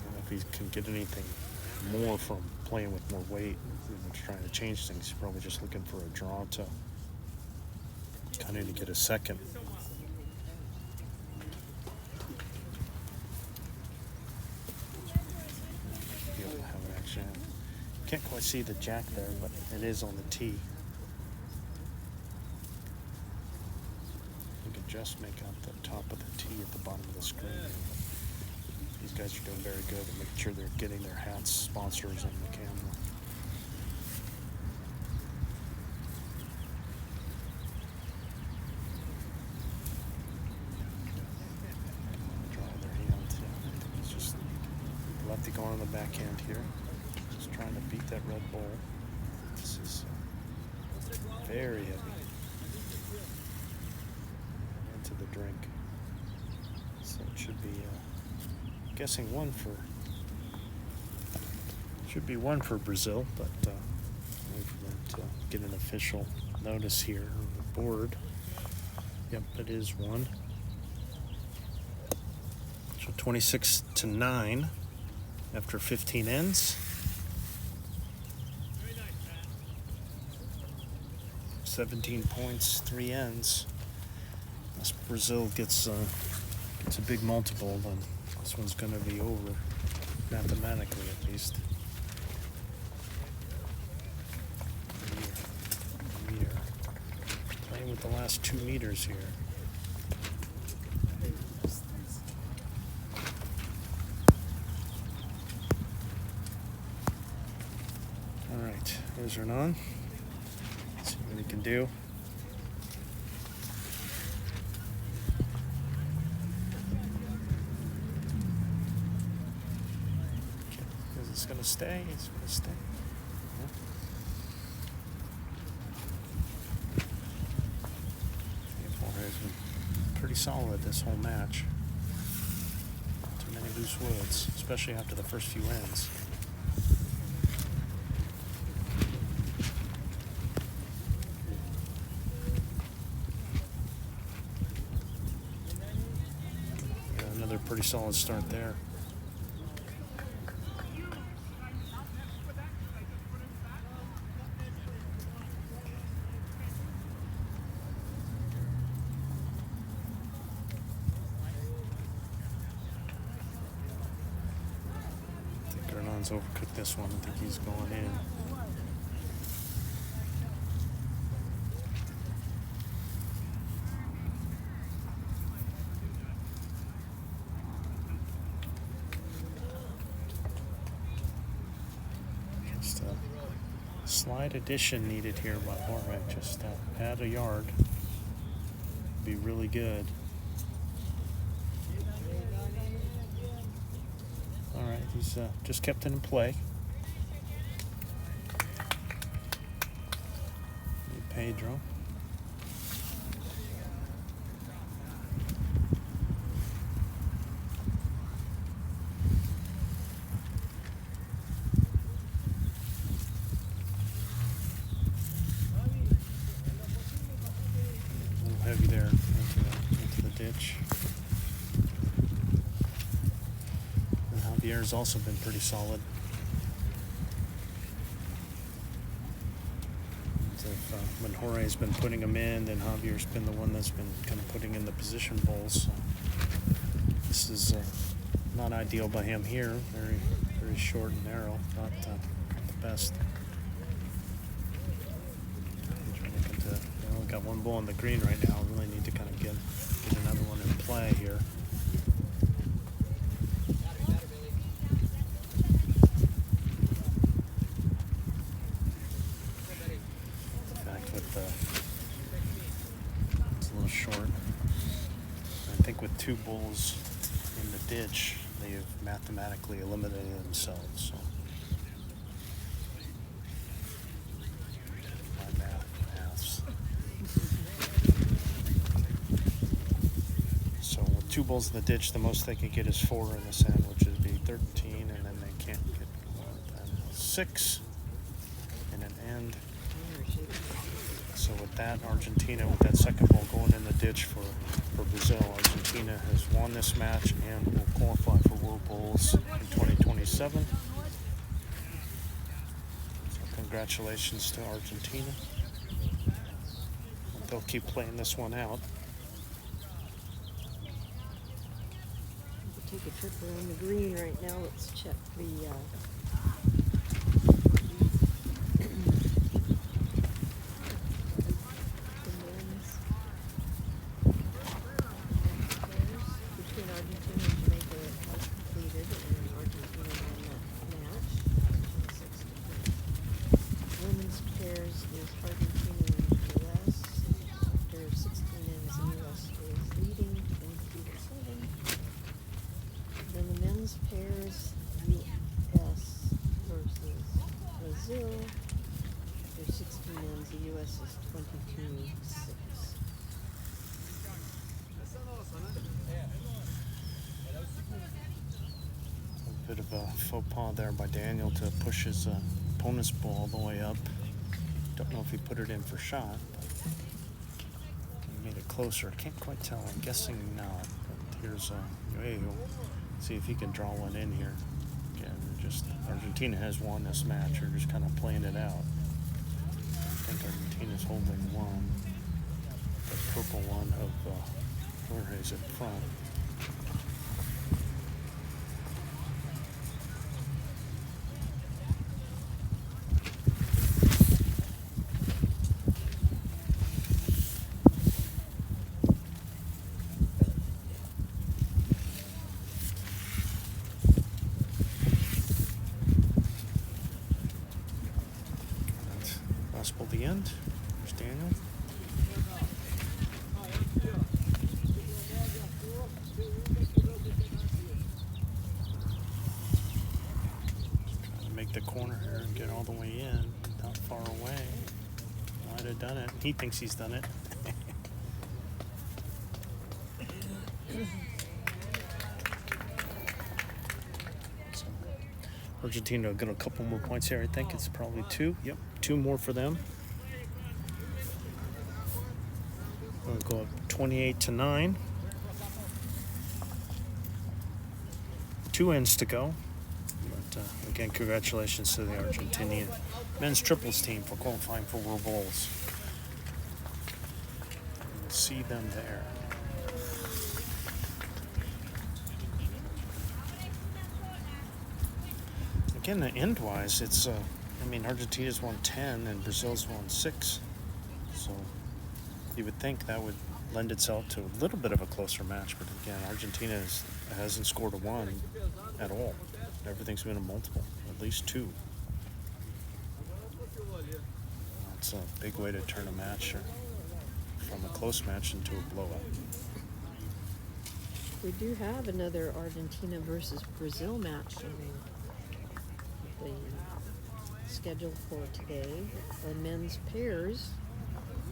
don't know if he can get anything more from playing with more weight and trying to change things. He's probably just looking for a draw to kind of to get a second. Can't quite see the jack there, but it is on the tee. You can just make out the top of the tee at the bottom of the screen. These guys are doing very good at making sure they're getting their hats, sponsors on the camera. Draw their hand. Yeah, I think it's just lefty going on the backhand here. Trying to beat that red bowl. This is very heavy. Into the drink. So it should be, I'm guessing one for Brazil, but we won't get an official notice here on the board. Yep, it is one. So 26-9 after 15 ends. 17 points, 3 ends. Unless Brazil gets a big multiple, then this one's going to be over, mathematically at least. Meter. Playing with the last 2 meters here. Here's Renan. See what he can do. Is this going to stay? It's going to stay. Jorge's been pretty solid this whole match. Not too many loose woods, especially after the first few ends. Yeah, another pretty solid start there. Renan's overcooked this one. I think he's going in. Just a slight addition needed here by Jorge. Just add a yard. Be really good. Alright, he's just kept it in play. Pedro. A little heavy there into the ditch. Javieer's also been pretty solid. When Jorge's been putting them in, then Javier's been the one that's been kind of putting in the position bowls. So this is not ideal by him here. Very, very short and narrow. Not the best. We've got one ball on the green right now. Really need to kind of get another one in play here. Two bulls in the ditch, they have mathematically eliminated themselves. So my maths. So with two bulls in the ditch, the most they can get is 4 in this end, which would be 13, and then they can't get more than 6 in an end. So with that, Argentina, with that second ball going in the ditch for Brazil, Argentina has won this match and will qualify for World Bowls in 2027. So congratulations to Argentina. And they'll keep playing this one out. We'll take a trip around the green right now. Let's check the bit of a faux pas there by Daniel to push his opponent's ball all the way up. Don't know if he put it in for shot, but he made it closer. Can't quite tell. I'm guessing not. But here's Joao. See if he can draw one in here. Again, just Argentina has won this match. They're just kind of playing it out. I think Argentina's holding one. The purple one of Jorge's in front. the end. There's Daniel. Trying to make the corner here and get all the way in. Not far away. Might have done it. He thinks he's done it. Argentina will get a couple more points here. I think it's probably 2. Yep, 2 more for them. We'll go up 28-9. 2 ends to go. But again, congratulations to the Argentinian men's triples team for qualifying for World Bowls. We'll see them there. Again, end-wise, it's, Argentina's won 10 and Brazil's won 6. So you would think that would lend itself to a little bit of a closer match. But again, Argentina hasn't scored a 1 at all. Everything's been a multiple, at least 2. That's a big way to turn a match from a close match into a blowout. We do have another Argentina versus Brazil match on the schedule for today. The men's pairs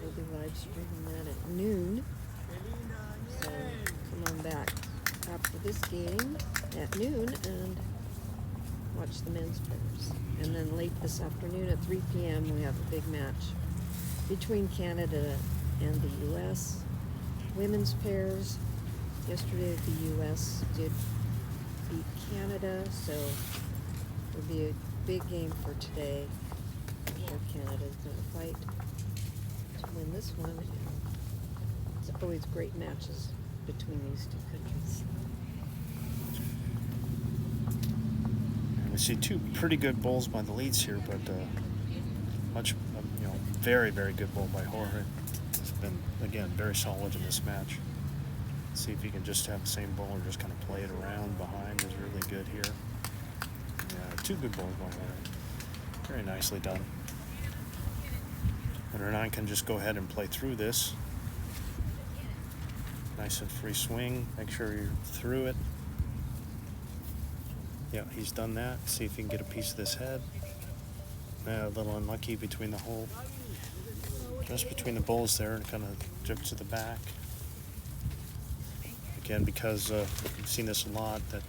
will be live streaming that at noon. So come on back after this game at noon and watch the men's pairs. And then late this afternoon at 3 p.m. we have a big match between Canada and the U.S. Women's pairs. Yesterday the U.S. did beat Canada, so it'll be a big game for today. I'm sure Canada's going to fight to win this one. It's always great matches between these two countries. And we see 2 pretty good bowls by the leads here, but very, very good bowl by Jorge. He's been, again, very solid in this match. See if he can just have the same bowl or just kind of play it around behind is really good here. Yeah, 2 good bowls by Jorge. Very nicely done. And Renan can just go ahead and play through this. Nice and free swing. Make sure you're through it. Yeah, he's done that. See if he can get a piece of this head. A little unlucky between the hole. Just between the bowls there and kind of jerk to the back. Again, because we've seen this a lot, that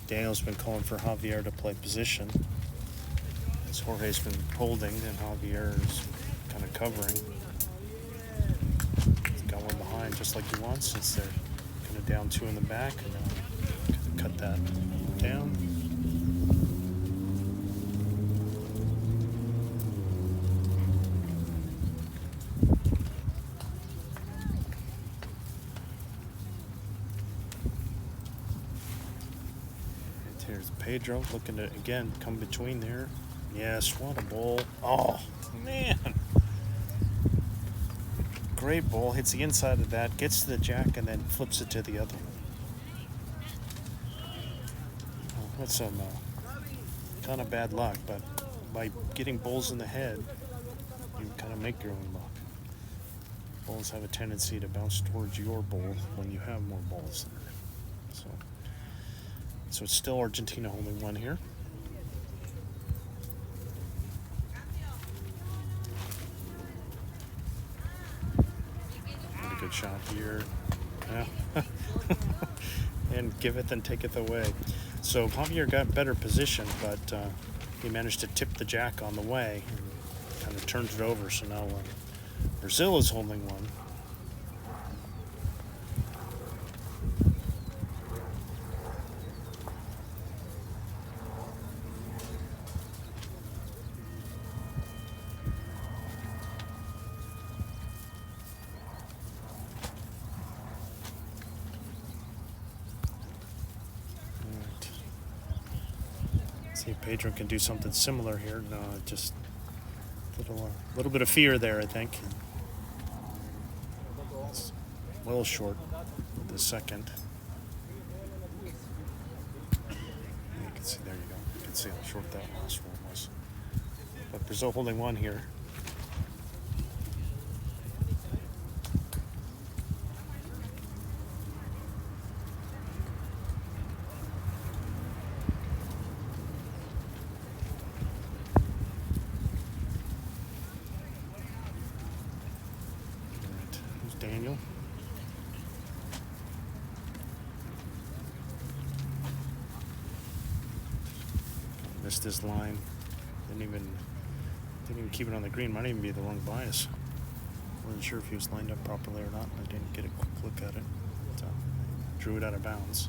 Daniel's been calling for Javieer to play position. As Jorge's been holding and Javieer is kind of covering. He's got one behind just like he wants since they're kind of down 2 in the back. And kind of cut that down. Here's Pedro looking to, again, come between there. Yes, what a bowl. Oh, man. Great bowl. Hits the inside of that, gets to the jack, and then flips it to the other one. Oh, that's some kind of bad luck, but by getting bowls in the head, you kind of make your own luck. Bowls have a tendency to bounce towards your bowl when you have more balls there. So it's still Argentina holding 1 here. What a good shot here. Yeah. And giveth and taketh away. So Javieer got better position, but he managed to tip the jack on the way and kind of turned it over. So now Brazil is holding 1. See if Pedro can do something similar here. No, just a little bit of fear there, I think. It's well short with the second. You can see, there you go. You can see how short that last one was. But Brazil holding 1 here. Missed his line. Didn't even keep it on the green. Might even be the wrong bias. Wasn't sure if he was lined up properly or not. I didn't get a quick look at it. So drew it out of bounds.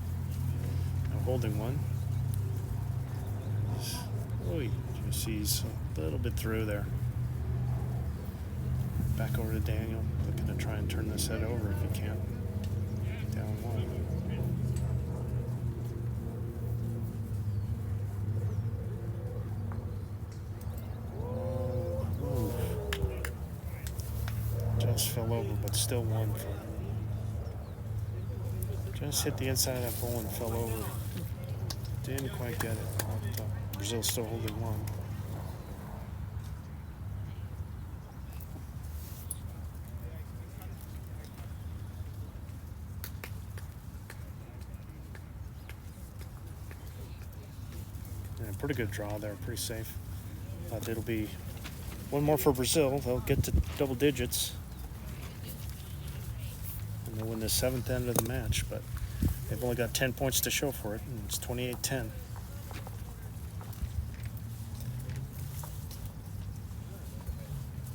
Now holding one. Oh, just he's a little bit through there. Back over to Daniel. Looking to try and turn this head over if he can. Down one. Just fell over, but still won. Just hit the inside of that ball and fell over. Didn't quite get it. Brazil's still holding one. Yeah, pretty good draw there, pretty safe. But it'll be one more for Brazil. They'll get to double digits. And they'll win the 7th end of the match, but they've only got 10 points to show for it, and it's 28-10.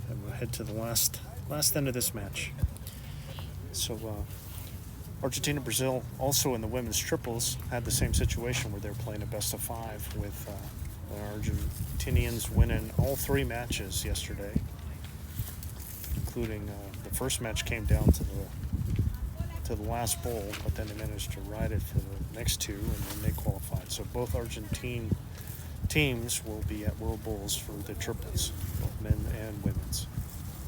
And we'll head to the last end of this match. So Argentina, Brazil, also in the women's triples, had the same situation where they're playing a best of 5 with the Argentinians winning all 3 matches yesterday, including the first match came down to the last bowl, but then they managed to ride it for the next 2, and then they qualified. So both Argentine teams will be at World Bowls for the triples, both men and women's,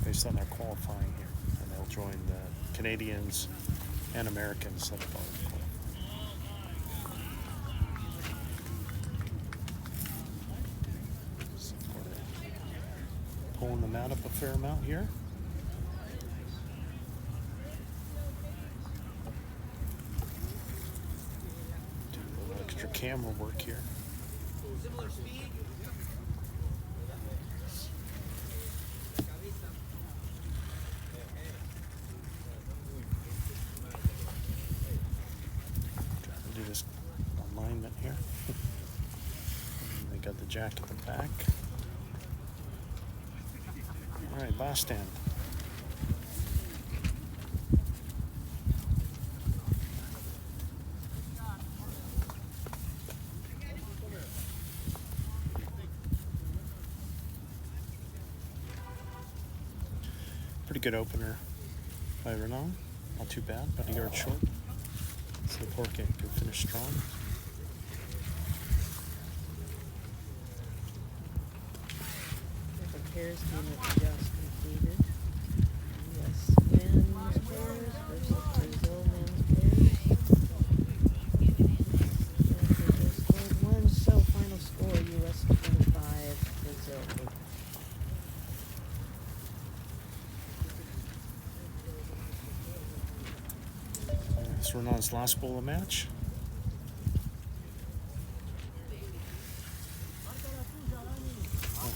based on their qualifying here, and they'll join the Canadians and Americans that have already qualified. So pulling the mat up a fair amount here. Do a little extra camera work here. Similar speed. Do this alignment here. They got the jack at the back. All right, boss stand. Pretty good opener by Renan. Not too bad, about a yard short. So Jorge can finish strong. The pairs game that just completed. U.S. men's pairs versus Brazil men's pairs. And they just scored one, so final score U.S. 25, Brazil 8. It's Renan's last bowl of match. Oh,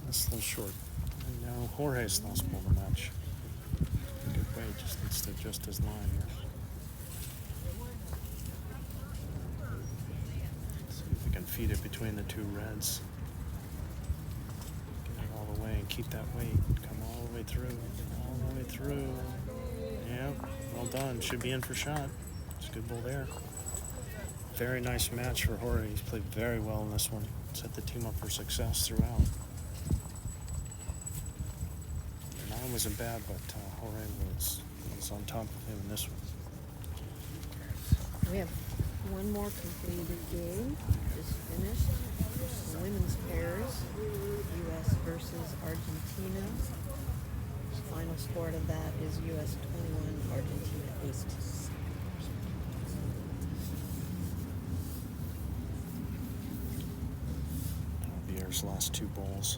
that's a little short. And now Jorge's last bowl of match. Good way, just needs to adjust his line here. See if we can feed it between the 2 reds. Get it all the way and keep that weight. Come all the way through. All the way through. Yeah, well done. Should be in for shot. It's a good ball there. Very nice match for Jorge. He's played very well in this one. Set the team up for success throughout. 9 wasn't bad, but Jorge was on top of him in this one. We have one more completed game, just finished. The women's pairs, U.S. versus Argentina. Final score of that is U.S. 21, Argentina 8. Javier's last 2 bowls.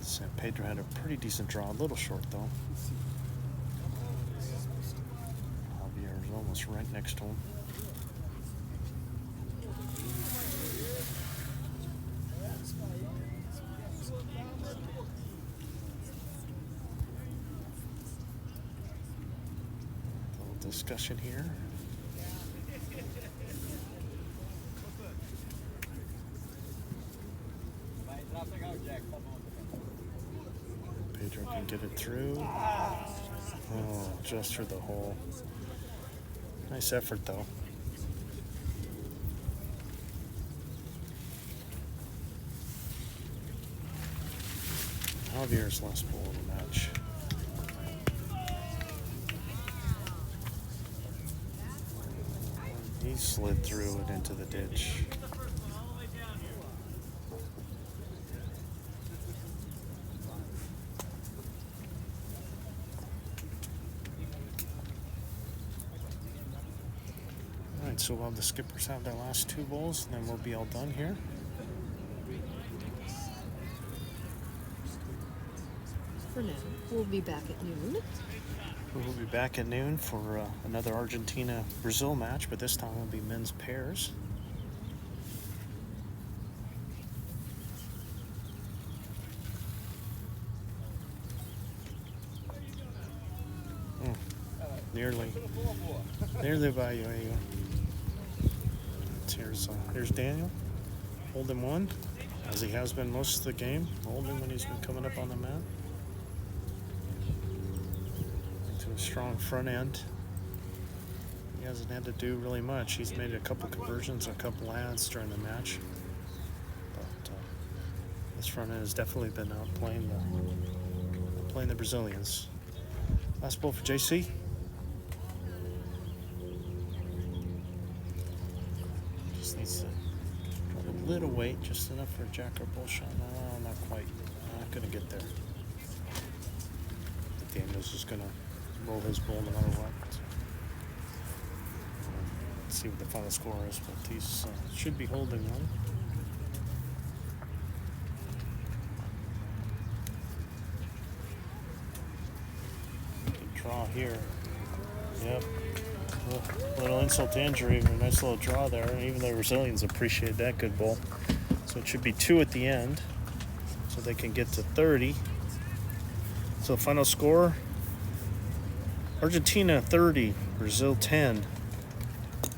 So Pedro had a pretty decent draw, a little short though. Javier's almost right next to him. Discussion here. and get it through. Oh, just through the hole. Nice effort, though. Javier's last ball of the match. He slid through it into the ditch. All right, so we'll have the skippers have their last 2 bowls, and then we'll be all done here. For now, we'll be back at noon. We'll be back at noon for another Argentina-Brazil match, but this time it'll be men's pairs. Nearly by you. There you go. Here's Daniel. Holding 1, as he has been most of the game. Holding when he's been coming up on the mat. Into a strong front end. He hasn't had to do really much. He's made a couple conversions, a couple ads during the match. But this front end has definitely been outplaying the Brazilians. Last ball for JC. Just needs to drop a little weight, just enough for a jack or bull shot. No, not quite. Not gonna get there. Daniel's just gonna roll his ball no matter what. Let's see what the final score is, but he's should be holding one. Good draw here. Yep. Little insult to injury, but a nice little draw there. And even the Brazilians appreciate that good ball. So it should be 2 at the end, so they can get to 30. So final score: Argentina 30, Brazil 10.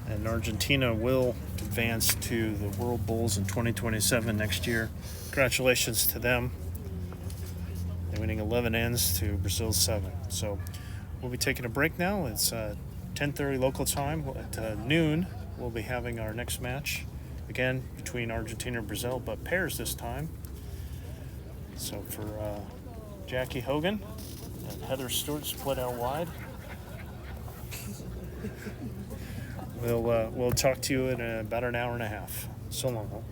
And Argentina will advance to the World Bowls in 2027 next year. Congratulations to them. They're winning 11 ends to Brazil's 7. So we'll be taking a break now. It's 10:30 local time. At noon, we'll be having our next match, again, between Argentina and Brazil, but pairs this time. So for Jackie Hogan and Heather Stewart split out wide. We'll talk to you in about an hour and a half. So long.